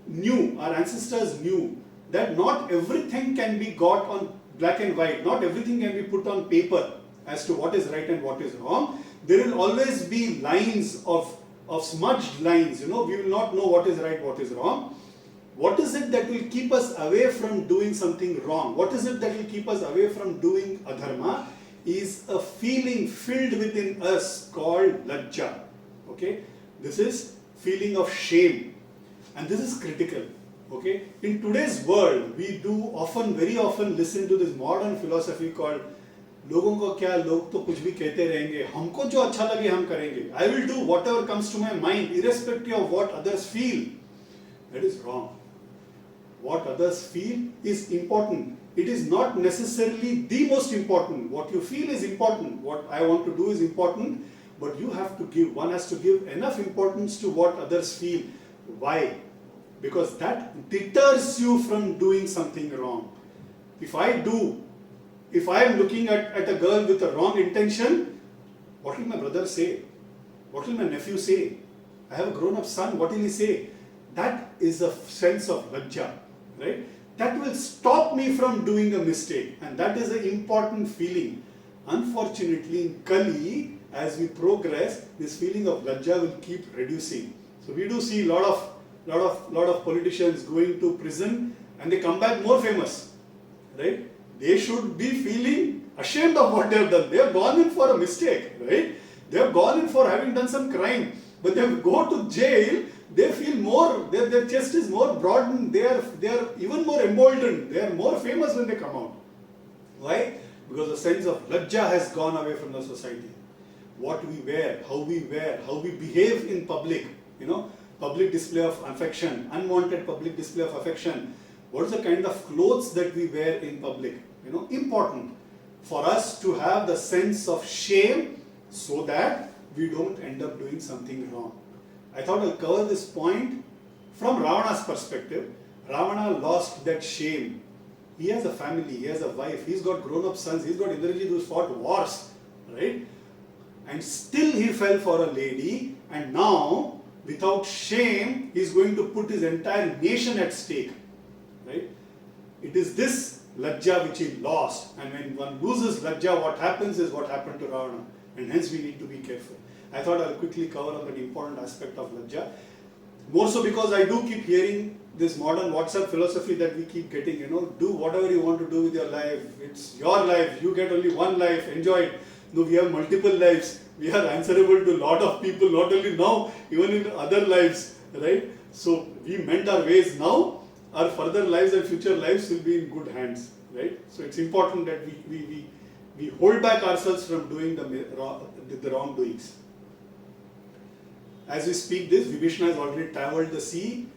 our ancestors knew that not everything can be got on black and white, not everything can be put on paper as to what is right and what is wrong. There will always be lines of smudged lines, we will not know what is right, what is wrong. What is it that will keep us away from doing something wrong? What is it that will keep us away from doing adharma? Is a feeling filled within us called lajja, okay? This is feeling of shame. And this is critical, okay? In today's world, we do very often listen to this modern philosophy called लोगों को क्या, लोग तो कुछ भी कहते रहेंगे, हमको जो अच्छा लगे हम करेंगे. I will do whatever comes to my mind, irrespective of what others feel. That is wrong. What others feel is important. It is not necessarily the most important. What you feel is important. What I want to do is important. But one has to give enough importance to what others feel. Why? Because that deters you from doing something wrong. If I am looking at a girl with a wrong intention, what will my brother say? What will my nephew say? I have a grown-up son, what will he say? That is a sense of lajja, right? That will stop me from doing a mistake, and that is an important feeling. Unfortunately, in Kali, as we progress, this feeling of lajja will keep reducing. So we do see a lot of politicians going to prison and they come back more famous, right? They should be feeling ashamed of what they have done. They have gone in for a mistake, right? They have gone in for having done some crime, but they go to jail. They feel more, their chest is more broadened, they are even more emboldened, they are more famous when they come out. Why? Because the sense of lajja has gone away from the society. What we wear, how we behave in public, public display of affection, unwanted public display of affection. What is the kind of clothes that we wear in public? Important for us to have the sense of shame so that we don't end up doing something wrong. I thought I'll cover this point from Ravana's perspective. Ravana lost that shame. He has a family, he has a wife, he's got grown-up sons, he's got Indrajit who's fought wars, right? And still he fell for a lady, and now, without shame, he's going to put his entire nation at stake, right? It is this lajja which he lost, and when one loses lajja, what happens is what happened to Ravana, and hence we need to be careful. I thought I'll quickly cover on that important aspect of lajja. More so because I do keep hearing this modern WhatsApp philosophy that we keep getting, do whatever you want to do with your life. It's your life. You get only one life. Enjoy it. No, we have multiple lives. We are answerable to a lot of people, not only now, even in other lives, right? So we mend our ways now. Our further lives and future lives will be in good hands, right? So it's important that we hold back ourselves from doing the wrongdoings. As we speak this, Vibhishana has already travelled the sea.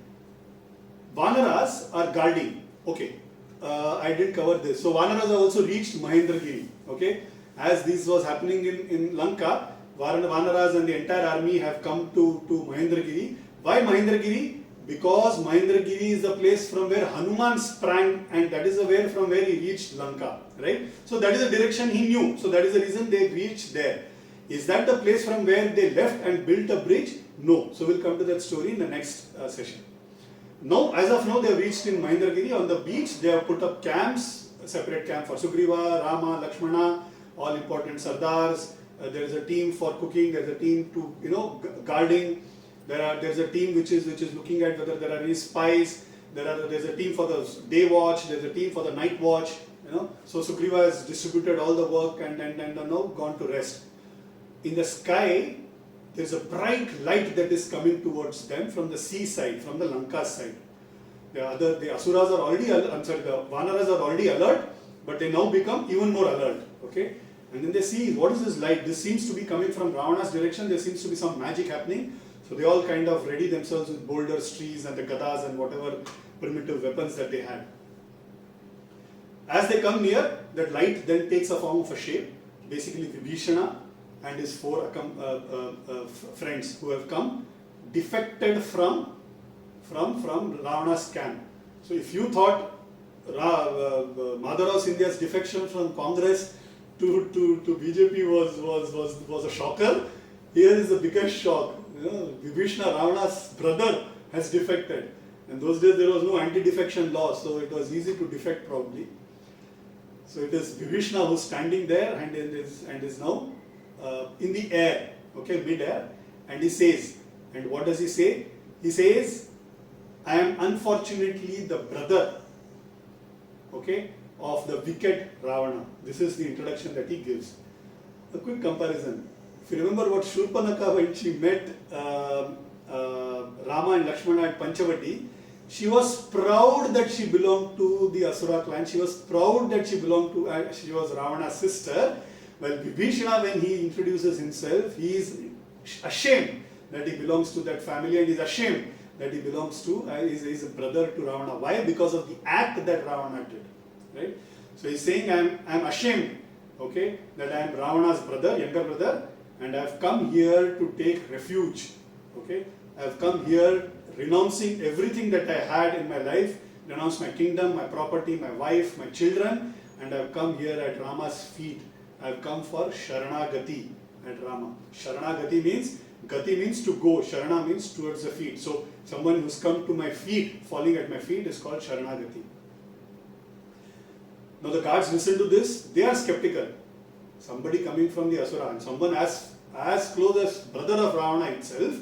Vanaras are guarding. Okay, I didn't cover this. So Vanaras have also reached Mahendragiri. Okay, as this was happening in Lanka, Vanaras and the entire army have come to Mahendragiri. Why Mahendragiri? Because Mahendragiri is the place from where Hanuman sprang, and that is from where he reached Lanka. Right? So that is the direction he knew. So that is the reason they reached there. Is that the place from where they left and built a bridge? No. So we'll come to that story in the next session. Now, as of now, they have reached in Mahendragiri. On the beach, they have put up camps, a separate camp for Sugriva, Rama, Lakshmana, all important Sardars. There is a team for cooking. There is a team to guarding. There is a team which is looking at whether there are any spies. There is a team for the day watch. There is a team for the night watch. So Sugriva has distributed all the work and now gone to rest. In the sky, there is a bright light that is coming towards them from the sea side, from the Lanka side. The Asuras are already alert, the Vanaras are already alert, but they now become even more alert. Okay, and then they see, what is this light? This seems to be coming from Ravana's direction. There seems to be some magic happening. So they all kind of ready themselves with boulders, trees, and the gadas and whatever primitive weapons that they had. As they come near, that light then takes a form of a shape. Basically, Vibhishana and his four friends who have come defected from Ravana's camp. So if you thought Madhurao Scindia's defection from Congress to BJP was a shocker, here is the biggest shock. Vibhishana, Ravana's brother, has defected. In those days there was no anti-defection law, so it was easy to defect probably. So it is Vibhishana who's standing there and is now in the air, okay, mid-air, and he says, and what does he say? He says, I am unfortunately the brother, okay, of the wicked Ravana. This is the introduction that he gives. A quick comparison. If you remember what Shurpanakha, when she met Rama and Lakshmana at Panchavati, she was proud that she belonged to the Asura clan. She was proud that she belonged to, she was Ravana's sister. Well, Vibhishana, when he introduces himself, he is ashamed that he belongs to that family, and he is ashamed that he belongs to, is a brother to Ravana. Why? Because of the act that Ravana did. Right? So he is saying, I am ashamed, okay, that I am Ravana's brother, younger brother, and I have come here to take refuge. Okay? I have come here renouncing everything that I had in my life, renounce my kingdom, my property, my wife, my children, and I have come here at Rama's feet. I have come for Sharanagati at Rama. Sharanagati means, Gati means to go, Sharana means towards the feet. So someone who's come to my feet, falling at my feet, is called Sharanagati. Now the guards listen to this, they are skeptical. Somebody coming from the Asura, and someone as close as brother of Ravana itself,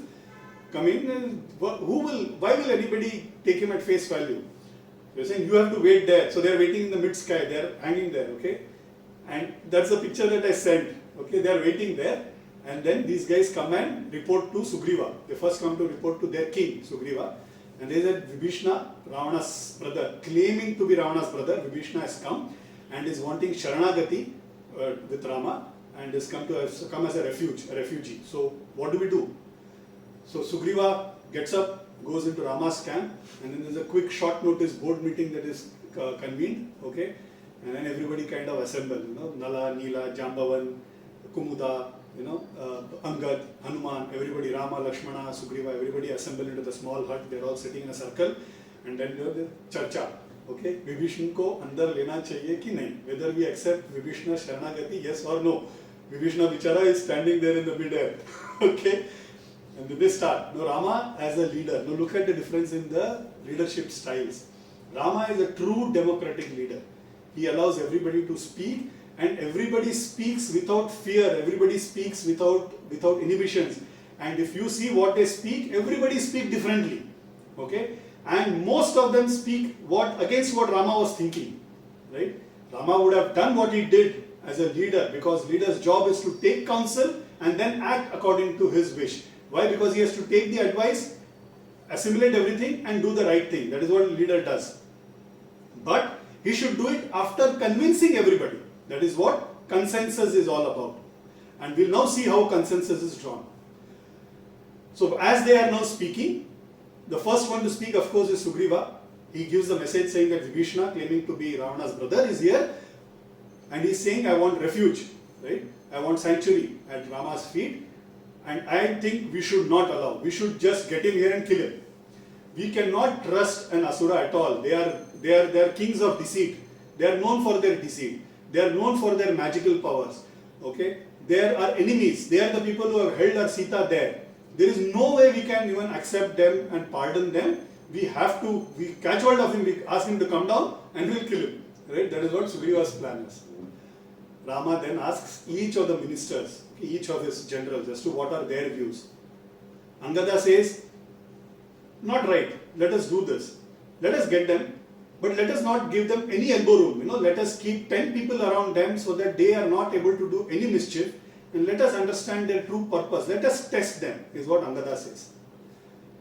coming, and why will anybody take him at face value? They are saying, you have to wait there. So they are waiting in the mid-sky, they are hanging there, okay? And that's the picture that I sent, okay? They are waiting there, and then these guys come and report to Sugriva. They first come to report to their king, Sugriva, and they said, Vibhishana, Ravana's brother, claiming to be Ravana's brother, Vibhishana has come and is wanting Sharanagati with Rama, and has come as a refugee. So what do we do? So Sugriva gets up, goes into Rama's camp, and then there's a quick short notice board meeting that is convened, okay? And then everybody kind of assemble, Nala, Neela, Jambavan, Kumuda, Angad, Hanuman, everybody, Rama, Lakshmana, Sugriva, everybody assemble into the small hut. They're all sitting in a circle, and then the charcha. Okay, Vibhishana ko andar lena chahiye ki nahi? Whether we accept Vibhishana Sharanagati, yes or no? Vibhishana Bichara is standing there in the mid-air. Okay, and then they start. Now Rama as a leader. Now look at the difference in the leadership styles. Rama is a true democratic leader. He allows everybody to speak, and everybody speaks without fear. Everybody speaks without inhibitions. And if you see what they speak, everybody speaks differently. Okay, and most of them speak against what Rama was thinking. Right? Rama would have done what he did as a leader, because leader's job is to take counsel and then act according to his wish. Why? Because he has to take the advice, assimilate everything, and do the right thing. That is what a leader does. But he should do it after convincing everybody. That is what consensus is all about. And we'll now see how consensus is drawn. So as they are now speaking, the first one to speak, of course, is Sugriva. He gives the message saying that Vibhishana, claiming to be Ravana's brother, is here. And he's saying, I want refuge, right? I want sanctuary at Rama's feet. And I think we should not allow. We should just get him here and kill him. We cannot trust an Asura at all. They are kings of deceit. They are known for their deceit. They are known for their magical powers. Okay? They are our enemies. They are the people who have held our Sita there. There is no way we can even accept them and pardon them we catch hold of him, we ask him to come down and we'll kill him. Right? That is what Sugriva's plan is. Rama then asks each of the ministers, each of his generals, as to what are their views. Angada says, not right, let us do this. Let us get them, but let us not give them any elbow room. Let us keep 10 people around them so that they are not able to do any mischief, and let us understand their true purpose. Let us test them, is what Angada says.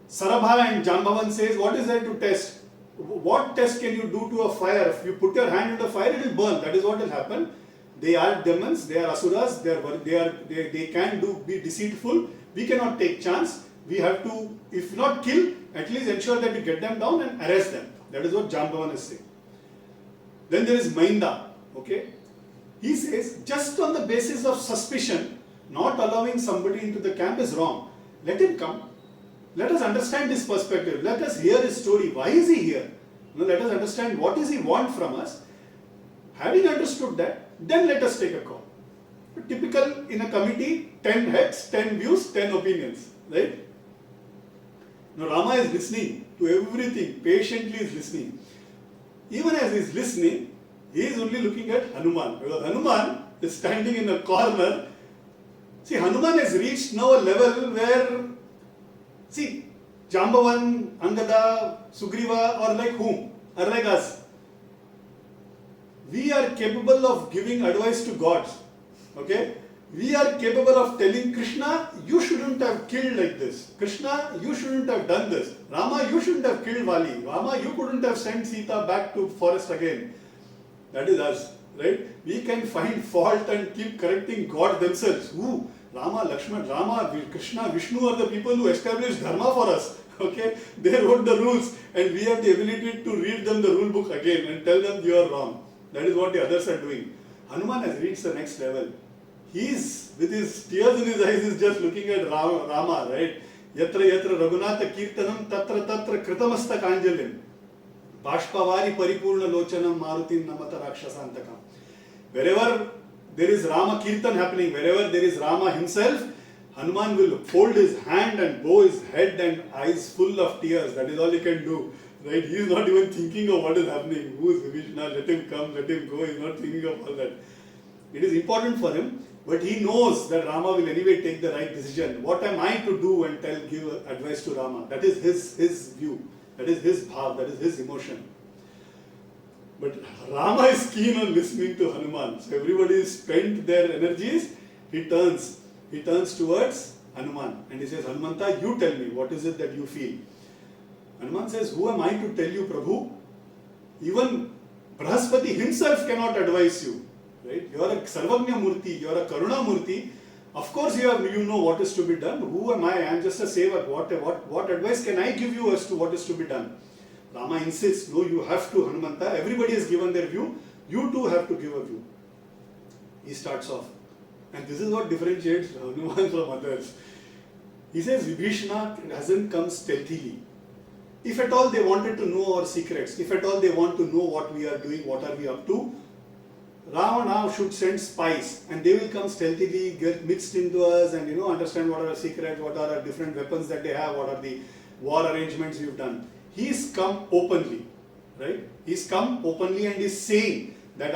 Sarabha and Jambavan says, what is there to test? What test can you do to a fire? If you put your hand in the fire, it will burn. That is what will happen. They are demons, they are asuras, they can be deceitful. We cannot take chance. We have to, if not kill, at least ensure that we get them down and arrest them. That is what Jambavan is saying. Then there is Mainda. Okay? He says, just on the basis of suspicion, not allowing somebody into the camp is wrong. Let him come. Let us understand his perspective. Let us hear his story. Why is he here? Let us understand what does he want from us. Having understood that, then let us take a call. Typical in a committee, 10 heads, 10 views, 10 opinions. Right? Now Rama is listening to everything, patiently is listening. Even as he is listening, he is only looking at Hanuman. Because Hanuman is standing in a corner. See, Hanuman has reached now a level where, see, Jambavan, Angada, Sugriva are like whom? Are like us. We are capable of giving advice to gods. Okay? We are capable of telling Krishna, you shouldn't have killed like this. Krishna, you shouldn't have done this. Rama, you shouldn't have killed Vali. Rama, you couldn't have sent Sita back to forest again. That is us, right? We can find fault and keep correcting God themselves. Who? Rama, Lakshman, Rama, Krishna, Vishnu are the people who established dharma for us. Okay? They wrote the rules and we have the ability to read them the rule book again and tell them you are wrong. That is what the others are doing. Hanuman has reached the next level. He is, with his tears in his eyes, is just looking at Rama, right? Yatra yatra Raghunatha Kirtanam tatra tatra kritamasta kanjalim. Bashpavari paripurna lochanam marutin namata rakshasantakam. Wherever there is Rama Kirtan happening, wherever there is Rama himself, Hanuman will fold his hand and bow his head and eyes full of tears. That is all he can do. Right? He is not even thinking of what is happening. Who is Vibhishana? Let him come, let him go. He is not thinking of all that. It is important for him, but he knows that Rama will anyway take the right decision. What am I to do and give advice to Rama? That is his view. That is his bhav. That is his emotion. But Rama is keen on listening to Hanuman. So everybody spent their energies. He turns towards Hanuman and he says, Hanumanta, you tell me, what is it that you feel? Hanuman says, who am I to tell you, Prabhu? Even Brahaspati himself cannot advise you. Right? You are a Sarvagnya Murti, you are a Karuna Murti. Of course you know what is to be done. Who am I? I am just a sevak. What advice can I give you as to what is to be done? Rama insists, no, you have to, Hanumanta. Everybody has given their view. You too have to give a view. He starts off. And this is what differentiates Hanuman from others. He says, Vibhishana hasn't come stealthily. If at all they wanted to know our secrets, if at all they want to know what we are doing, what are we up to, Ravana should send spies and they will come stealthily, get mixed into us and understand what are our secrets, what are our different weapons that they have, what are the war arrangements we've done. He's come openly, right? He's come openly and is saying that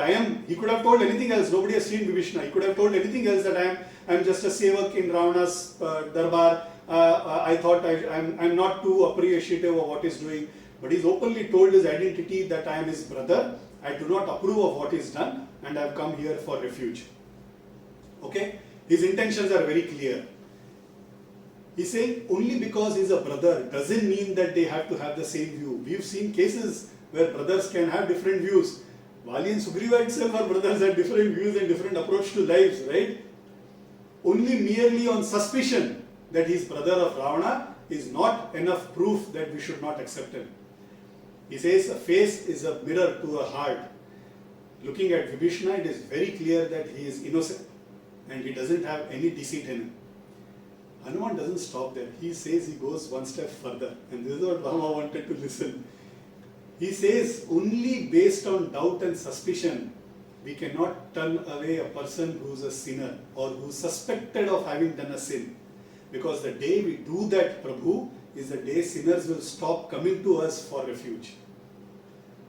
he could have told anything else. Nobody has seen Vibhishana. He could have told anything else that I am just a sevak in Ravana's darbar. I thought I'm not too appreciative of what he's doing. But he's openly told his identity that I am his brother. I do not approve of what he's done and I've come here for refuge. Okay? His intentions are very clear. He's saying only because he's a brother doesn't mean that they have to have the same view. We've seen cases where brothers can have different views. Vali and Sugriva itself are brothers, had different views and different approach to lives, right? Only merely on suspicion that he's brother of Ravana is not enough proof that we should not accept him. He says a face is a mirror to a heart. Looking at Vibhishana, it is very clear that he is innocent and he doesn't have any deceit in him. Hanuman doesn't stop there. He says he goes one step further. And this is what Rama wanted to listen. He says only based on doubt and suspicion we cannot turn away a person who is a sinner or who is suspected of having done a sin. Because the day we do that, Prabhu, is the day sinners will stop coming to us for refuge.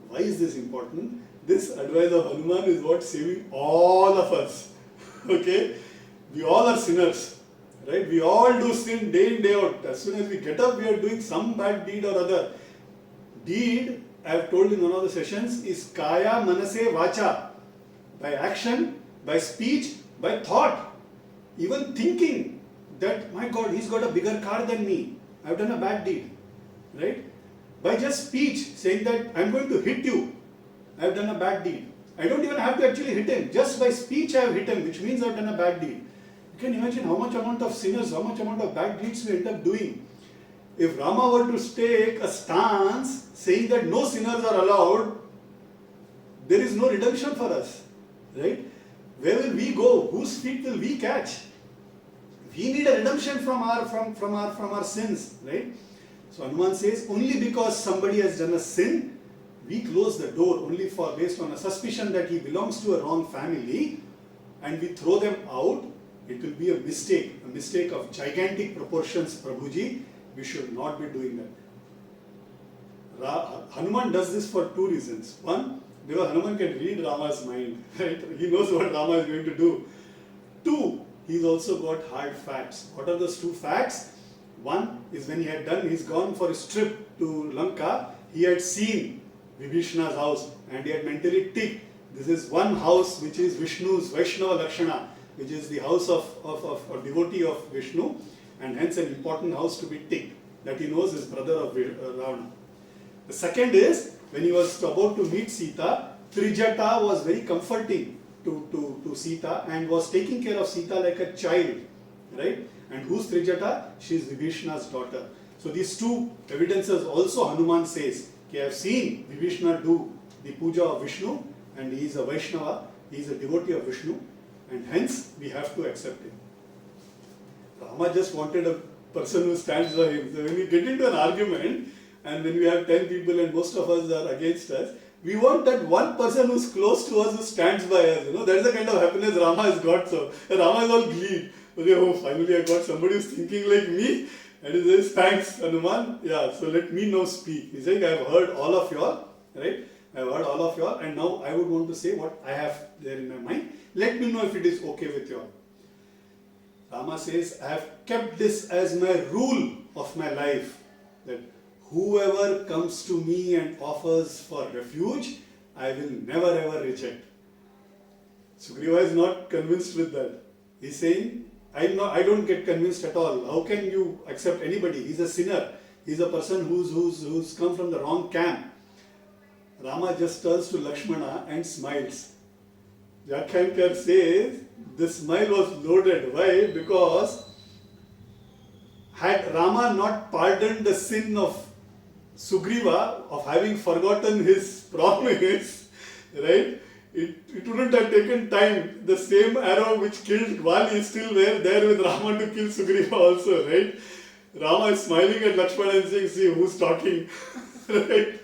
Why is this important? This advice of Hanuman is what saving all of us. Okay? We all are sinners. Right? We all do sin day in, day out. As soon as we get up, we are doing some bad deed or other. Deed, I have told in one of the sessions, is kaya manase vacha. By action, by speech, by thought. Even thinking that, my God, he's got a bigger car than me. I've done a bad deed. Right? By just speech, saying that I'm going to hit you. I've done a bad deed. I don't even have to actually hit him. Just by speech I have hit him, which means I've done a bad deed. You can imagine how much amount of sinners, how much amount of bad deeds we end up doing. If Rama were to take a stance saying that no sinners are allowed, there is no redemption for us. Right? Where will we go? Whose feet will we catch? We need a redemption from our sins. Right? So Hanuman says, only because somebody has done a sin, we close the door only for based on a suspicion that he belongs to a wrong family, and we throw them out. It will be a mistake of gigantic proportions, Prabhuji. We should not be doing that. Hanuman does this for two reasons. One, because Hanuman can read Rama's mind. Right? He knows what Rama is going to do. Two, he's also got hard facts. What are those two facts? One is when he's gone for his trip to Lanka, he had seen Vibhishana's house and he had mentally ticked, this is one house which is Vishnu's Vaishnava Lakshana, which is the house of a devotee of Vishnu, and hence an important house to be ticked, that he knows is brother of Ravana. The second is, when he was about to meet Sita, Trijata was very comforting to Sita and was taking care of Sita like a child. Right? And who's Trijata? She is Vibhishana's daughter. So these two evidences also Hanuman says, I have seen Vibhishana do the puja of Vishnu, and he is a Vaishnava, he is a devotee of Vishnu, and hence we have to accept him. Rama just wanted a person who stands by him. So when we get into an argument, and when we have 10 people and most of us are against us, we want that one person who's close to us who stands by us. That's the kind of happiness Rama has got. So Rama is all glee. Okay, oh, finally I got somebody who's thinking like me. And he says, thanks, Hanuman. Yeah, so let me now speak. He's saying, I have heard all of y'all, right? I have heard all of y'all, and now I would want to say what I have there in my mind. Let me know if it is okay with y'all. Rama says, I have kept this as my rule of my life, that whoever comes to me and offers for refuge, I will never ever reject. Sugriva is not convinced with that. He's saying, I don't get convinced at all. How can you accept anybody? He's a sinner. He's a person who's come from the wrong camp. Rama just turns to Lakshmana and smiles. Vyakyankar says the smile was loaded. Why? Because had Rama not pardoned the sin of Sugriva of having forgotten his promise, right? It wouldn't have taken time. The same arrow which killed Vali is still there with Rama to kill Sugriva also, right? Rama is smiling at Lakshmana and saying, see who's talking, right?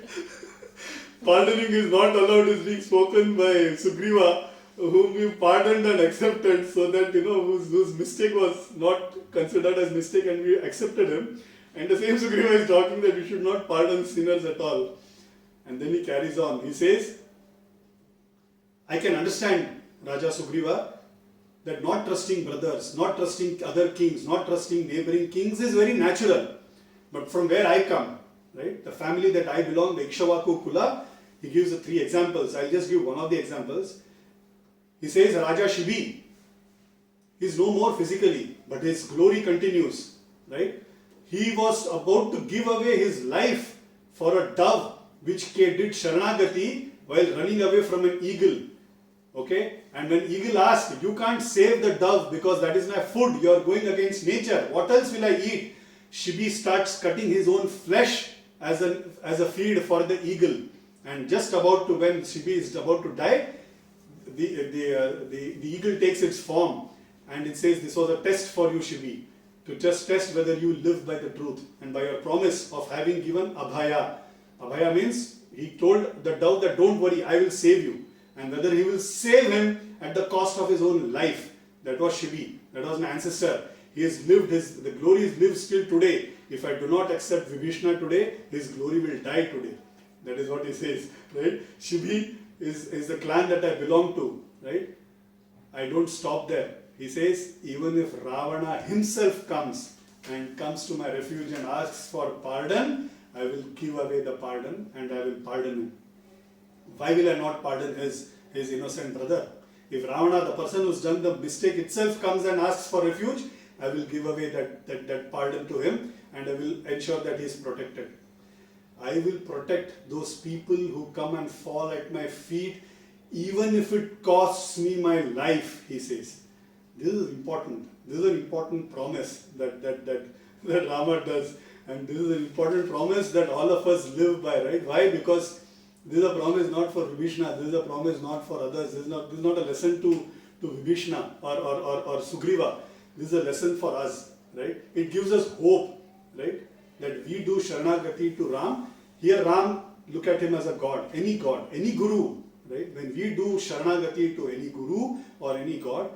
Pardoning is not allowed is being spoken by Sugriva, whom we pardoned and accepted, so that, whose mistake was not considered as mistake and we accepted him. And the same Sugriva is talking that we should not pardon sinners at all. And then he carries on. He says, I can understand, Raja Sugriva, that not trusting brothers, not trusting other kings, not trusting neighboring kings is very natural. But from where I come, right, the family that I belong, the Ikshvaku Kula, he gives the three examples. I'll just give one of the examples. He says Raja Shibi is no more physically, but his glory continues, right? He was about to give away his life for a dove which did Sharanagati while running away from an eagle. Okay? And when eagle asked, you can't save the dove because that is my food, you are going against nature, what else will I eat? Shibi starts cutting his own flesh as a feed for the eagle. And just about to, when Shibi is about to die, the eagle takes its form and it says, this was a test for you, Shibi, to just test whether you live by the truth and by your promise of having given Abhaya. Abhaya means he told the dove that don't worry, I will save you. And whether he will save him at the cost of his own life. That was Shibi. That was my ancestor. He has lived the glory is lived still today. If I do not accept Vibhishana today, his glory will die today. That is what he says, right? Shibhi is the clan that I belong to, right? I don't stop there. He says, even if Ravana himself comes to my refuge and asks for pardon, I will give away the pardon and I will pardon him. Why will I not pardon his innocent brother? If Ravana, the person who's done the mistake itself, comes and asks for refuge, I will give away that pardon to him and I will ensure that he is protected. I will protect those people who come and fall at my feet, even if it costs me my life, he says. This is important. This is an important promise that Rama does. And this is an important promise that all of us live by, right? Why? Because this is a promise not for Vibhishana, this is a promise not for others. This is not a lesson to Vibhishana or Sugriva. This is a lesson for us, right? It gives us hope, right? That we do Sharanagati to Ram. Here Ram, look at him as a god, any guru, right? When we do Sharanagati to any guru or any god,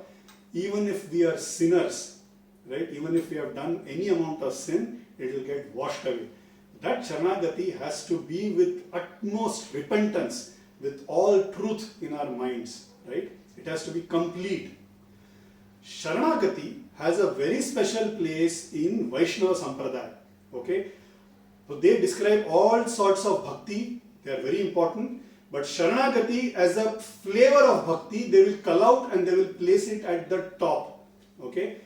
even if we are sinners, right? Even if we have done any amount of sin, it will get washed away. That Sharanagati has to be with utmost repentance, with all truth in our minds, right? It has to be complete. Sharanagati has a very special place in Vaishnava Sampradaya, okay? So they describe all sorts of bhakti, they are very important, but Sharanagati as a flavor of bhakti, they will cull out and they will place it at the top, okay?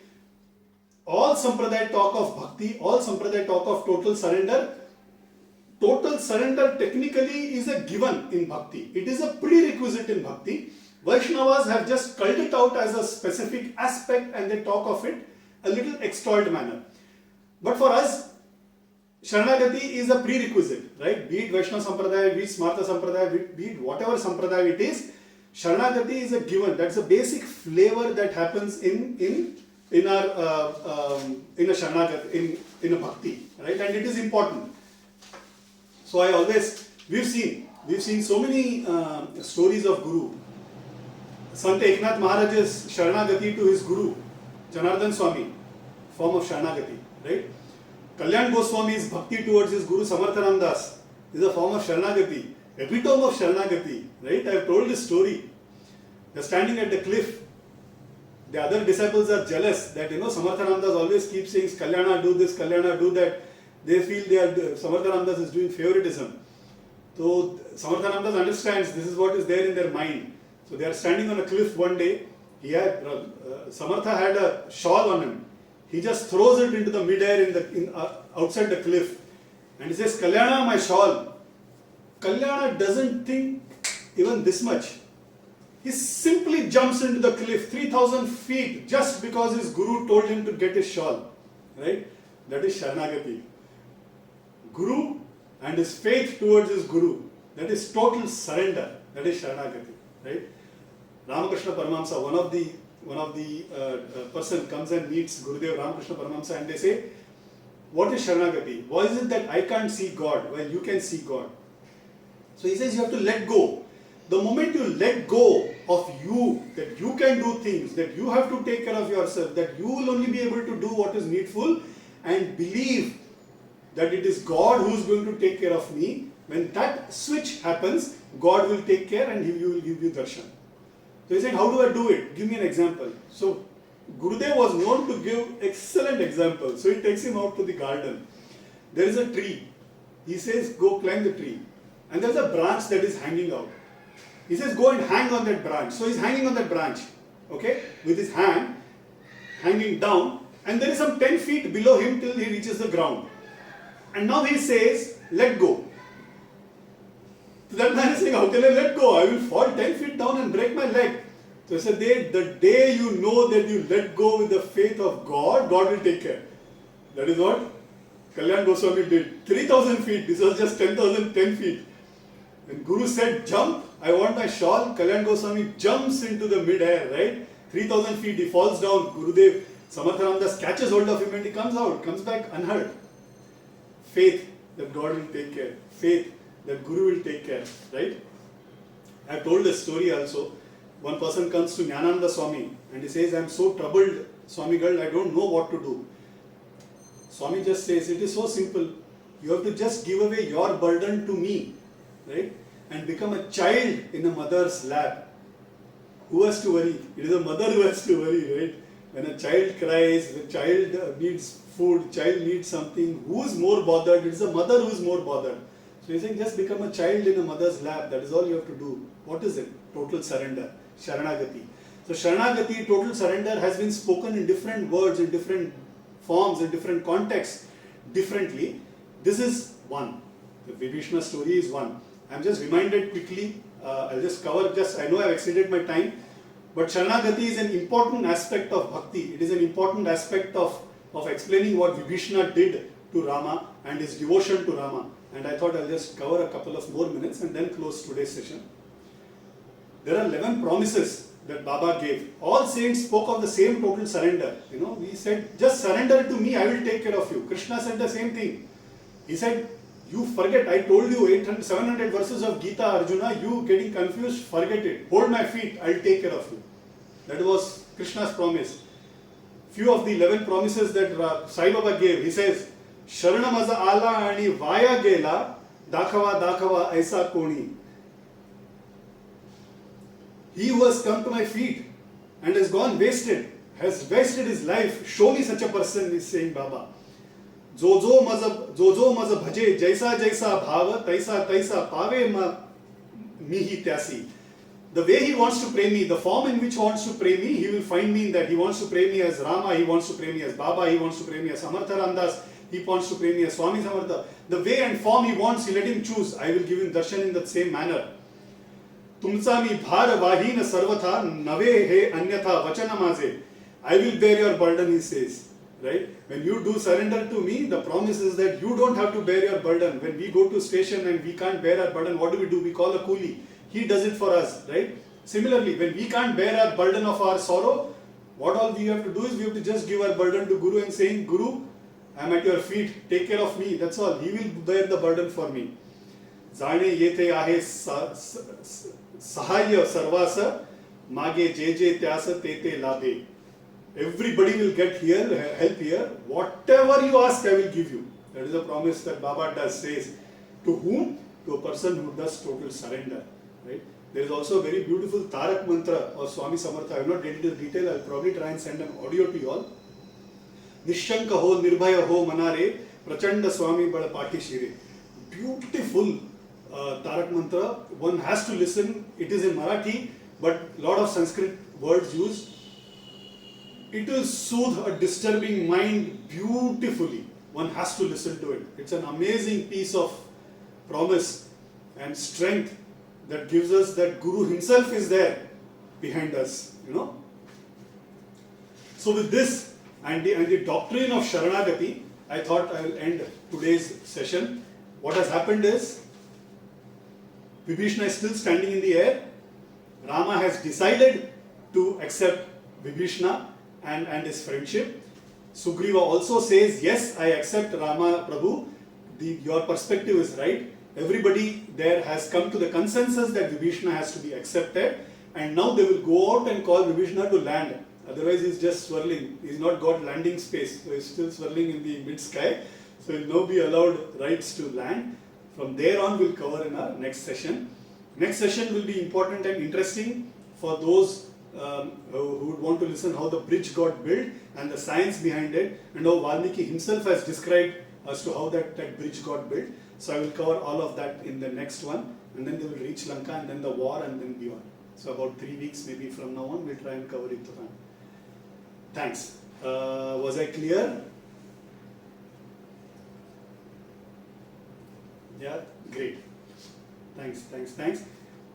All Sampradaya talk of bhakti, all Sampradaya talk of total surrender technically is a given in bhakti. It is a prerequisite in bhakti. Vaishnavas have just culled it out as a specific aspect and they talk of it a little extolled manner. But for us, Sharanagati is a prerequisite, right? Be it Vaishnava Sampradaya, be it Smarta Sampradaya, be it whatever Sampradaya it is, Sharanagati is a given. That's a basic flavor that happens in a Sharanagati, in a bhakti, right? And it is important. So we've seen so many stories of Guru. Sant Eknath Maharaj's Sharanagati to his Guru, Janardhan Swami, form of Sharanagati, right? Kalyan Goswami's bhakti towards his Guru Samartha Das is a form of Sharanagati, epitome of Sharanagati, right? I have told this story. They are standing at the cliff. The other disciples are jealous that, Samartha Das always keeps saying, Kalyana do this, Kalyana do that. They feel Samartha Das is doing favoritism. So Samartha Das understands this is what is there in their mind. So they are standing on a cliff one day. Samartha had a shawl on him. He just throws it into the mid-air outside the cliff. And he says, Kalyana, my shawl. Kalyana doesn't think even this much. He simply jumps into the cliff, 3,000 feet, just because his guru told him to get his shawl. Right? That is Sharanagati. Guru and his faith towards his guru. That is total surrender. That is Sharanagati. Right? Ramakrishna Paramahamsa, one of the person comes and meets Gurudev Ramakrishna Paramahamsa and they say, what is Sharanagati? Why is it that I can't see God while you can see God? So he says you have to let go. The moment you let go of you, that you can do things, that you have to take care of yourself, that you will only be able to do what is needful and believe that it is God who is going to take care of me, when that switch happens, God will take care and He will give you darshan. So he said, how do I do it? Give me an example. So Gurudev was known to give excellent examples. So he takes him out to the garden. There is a tree. He says, go climb the tree. And there is a branch that is hanging out. He says, go and hang on that branch. So he's hanging on that branch, okay, with his hand hanging down. And there is some 10 feet below him till he reaches the ground. And now he says, let go. So that man is saying, how can I let go? I will fall 10 feet down and break my leg. So I said, the day you know that you let go with the faith of God, God will take care. That is what Kalyan Goswami did. 3,000 feet, this was just 10 feet. When Guru said, jump, I want my shawl, Kalyan Goswami jumps into the mid-air, right? 3,000 feet, he falls down. Gurudev, Samartha Das catches hold of him and he comes out, comes back unhurt. Faith that God will take care. Faith that Guru will take care, right? I have told a story also. One person comes to Jnananda Swami and he says, I am so troubled Swami girl, I don't know what to do. Swami just says, it is so simple. You have to just give away your burden to me, right? And become a child in a mother's lap. Who has to worry? It is a mother who has to worry, right? When a child cries, the child needs food, child needs something, who is more bothered? It is a mother who is more bothered. So he's saying, just become a child in a mother's lap. That is all you have to do. What is it? Total surrender. Sharanagati. So Sharanagati, total surrender, has been spoken in different words, in different forms, in different contexts, differently. This is one. The Vibhishana story is one. I'm just reminded quickly, I'll just cover, I know I've exceeded my time, but Sharanagati is an important aspect of bhakti. It is an important aspect of explaining what Vibhishana did to Rama and his devotion to Rama. And I thought I'll just cover a couple of more minutes and then close today's session. There are 11 promises that Baba gave. All saints spoke of the same total surrender. He said, just surrender to me, I will take care of you. Krishna said the same thing. He said, you forget, I told you 700 verses of Gita, Arjuna, you getting confused, forget it. Hold my feet, I'll take care of you. That was Krishna's promise. Few of the 11 promises that Sai Baba gave. He says, Sharanamaza ala ani vaya gela, dakava aisa koni. He who has come to my feet and has gone wasted, has wasted his life, show me such a person, is saying Baba. जो मज भजे जैसा जैसा भाव तैसा तैसा पावे मिहि त्यासी. The way he wants to pray me, the form in which he wants to pray me, he will find me in that. He wants to pray me as Rama, he wants to pray me as Baba, he wants to pray me as Samartha Ramdas, he wants to pray me as Swami Samartha. The way and form he wants, he let him choose. I will give him darshan in that same manner. Tumsa mi bhar vahina sarvatha nave he anyatha vachana maze. I will bear your burden, he says. Right? When you do surrender to me, the promise is that you don't have to bear your burden. When we go to station and we can't bear our burden, what do? We call a coolie. He does it for us, right? Similarly, when we can't bear our burden of our sorrow, what all we have to do is we have to just give our burden to Guru and saying, Guru, I am at your feet, take care of me, that's all. He will bear the burden for me. Zane yete ahe sahaya sarvasa, mage jeje tyasa tete labhe. Everybody will get here, help here. Whatever you ask, I will give you. That is a promise that Baba says. To whom? To a person who does total surrender. Right? There is also a very beautiful Tarak mantra of Swami Samartha. I have not read into detail. I will probably try and send an audio to you all. Nishanka ho, nirbhaya ho, manare, prachanda Swami bada pati shire. Beautiful Tarak mantra. One has to listen. It is in Marathi, but a lot of Sanskrit words used. It will soothe a disturbing mind beautifully. One has to listen to it. It's an amazing piece of promise and strength that gives us that Guru himself is there behind us, So with this and the doctrine of Sharanagati, I thought I will end today's session. What has happened is, Vibhishana is still standing in the air. Rama has decided to accept Vibhishana and his friendship. Sugriva also says, yes, I accept Rama Prabhu. Your perspective is right. Everybody there has come to the consensus that Vibhishana has to be accepted, and now they will go out and call Vibhishana to land. Otherwise he's just swirling. He's not got landing space. So he's still swirling in the mid-sky. So he'll now be allowed rights to land. From there on we'll cover in our next session. Next session will be important and interesting for those who would want to listen how the bridge got built and the science behind it, and how Valmiki himself has described as to how that bridge got built. So I will cover all of that in the next one, and then they will reach Lanka and then the war and then beyond. So about 3 weeks maybe from now on we'll try and cover it. Thanks. Was I clear? Yeah, great. Thanks.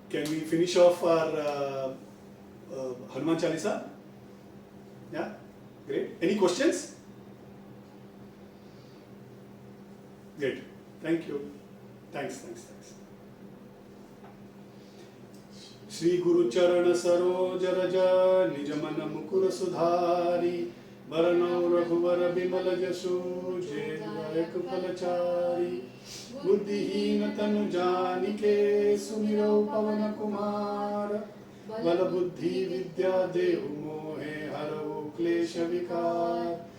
Can we finish off our Hanuman Chalisa? Yeah, great. Any questions? Great. Thank you. Thanks. Shri Guru Charana Saroj Raja Nijamana Mukura Sudhari Varanau Raghuvara Bimala Jasu Jayak Palachari Buddhihina Tanu Janike Sumirau Pavana Kumara Bala Buddhi Vidya Dehu Mohe Haravu क्लेश विकार।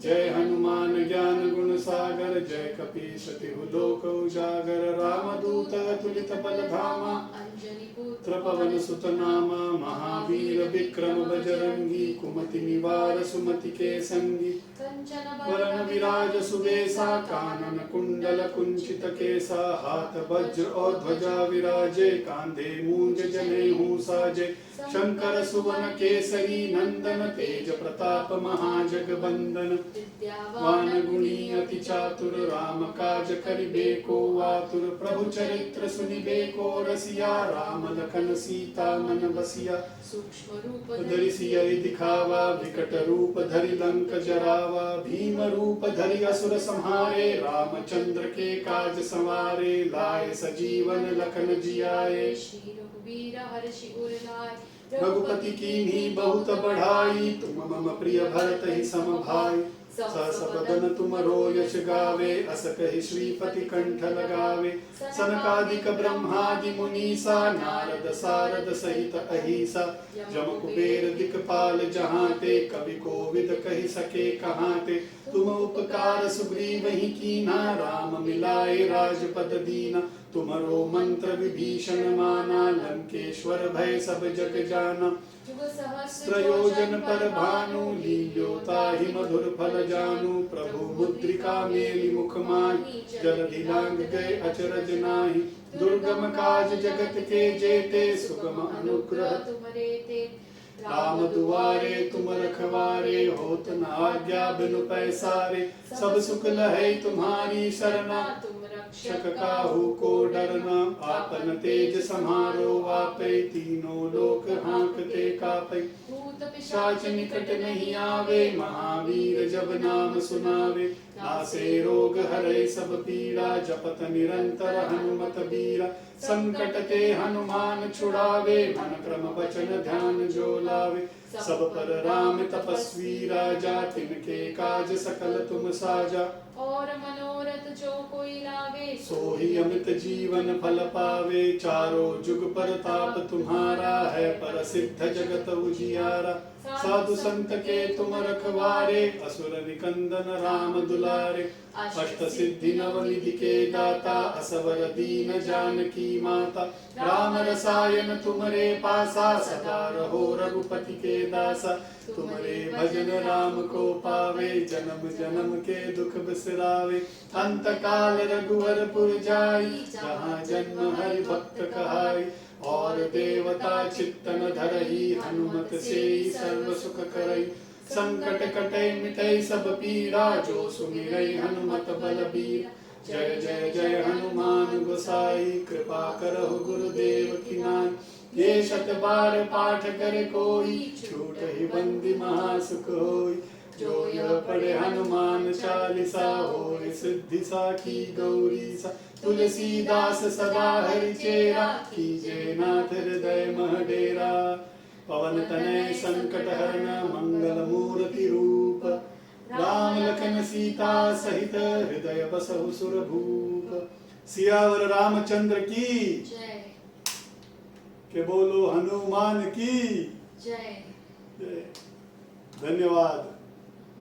जय हनुमान ज्ञान गुण सागर, जय कपीस तिहु लोक उजागर। रामदूत अतुलित बल धामा, अंजनी पुत्र पुत्र पवन सुत नामा। महावीर विक्रम बजरंगी, कुमति निवार सुमति के संगी। कंचन वरण विराज सुबेसा, कानन कुंडल कुंचित केसा। हाथ वज्र और ध्वजा विराजे, कांधे मूंज जनेऊ साजे। शंकर सुवन केसरी नंदन, तेज प्रताप महाजगबंदन। वान गुणी अति चातुर, राम काज करिबेको आतुर। प्रभु चरित्र सुनिबेको रसिया, राम लखन सीता मन बसिया। सूक्ष्म रूप धरि सियहि दिखावा, विकट रूप धरि लंक जरावा। भीम रूप धरि असुर संहारे, रामचंद्र के काज संवारे। लाए सजीवन लखन जियाए, श्री रघुवीर हर्षि उर लाए। रघुपति कीन्ही बहुत बढ़ाई। तुम मम प्रिय भरत ही सम भाई। सहस बदन तुमरो यश गावे, अस कहि श्रीपति कंठ लगावे। सनकादिक ब्रह्मादि मुनीसा, नारद सारद सहित अहिसा। जम कुबेर दिक्पाल जहाँ ते, कवि कोविद कहि सके कहाँ ते। तुम उपकार सुग्रीव ही कीन्हा, राम मिलाए राजपद दीना। तुम्हरो मंत्र विभीषण माना, लंकेश्वर भय सब जग जाना। प्रयोजन पर भानु, लील्योताहि मधुर फल जानू। प्रभु मुद्रिका मेलि मुख माहि, जलधि लांघ गए अचरज नाहि। दुर्गम काज जगत के जेते, सुगम अनुग्रह तुम्हारे ते। राम दुआरे तुम रखवारे, होत न आज्ञा बिनु पैसारे। सब सुख लहै तुम्हारी सरना, तुम रक्षक काहू को डरना। आपन तेज समारो आपै, तीनों लोक हाँकते कापै। भूत पिशाच निकट नहीं आवे, महावीर जब नाम सुनावे। नासे रोग हरै सब पीड़ा, जपत निरंतर हनुमत बीरा। संकट ते हनुमान छुड़ावे, मन क्रम वचन ध्यान जो लावे। सब पर राम तपस्वी राजा, तिनके काज सकल तुम साजा। और मनोरथ जो कोई लावे, सोहि अमित जीवन फल पावे। चारों जुग परताप तुम्हारा है, प्रसिद्ध जगत उजियारा। साधु संत के तुम रखवारे, असुर निकंदन राम दुलारे। अष्ट सिद्धि नव निधि के दाता, असवर दीन जानकी माता। राम रसायन तुम्हारे पासा, सदा रहो रघुपति के दासा। तुम्हारे भजन राम को पावे, जन्म जन्म के दुख बिसरावे। अंत काल रघुवर पुर जाई, जहाँ जन्म हरि भक्त कहाई। और देवता चित्तन धरही, हनुमत से सर्व सुख करई। संकट कटै मिटै सब पीड़ा, जो सुमिरै हनुमत बलबीर। जय जय जय हनुमान गोसाई, कृपा करहु गुरुदेव की नाई। ये शत बार पाठ करे कोई, छूटहि बंदी महासुख होई। जो यह पढ़े हनुमान चालीसा, होय सिद्धि साखी गौरीसा। तुलसीदास सदा हरि चेरा, कीजे नाथ हृदय मह डेरा। पवन तनय संकट हरन, मंगल मूर्ति रूप। राम लखन सीता सहित, हृदय बसहु सुर भूप। सियावर रामचंद्र की जय। के बोलो हनुमान की जय। जय। धन्यवाद।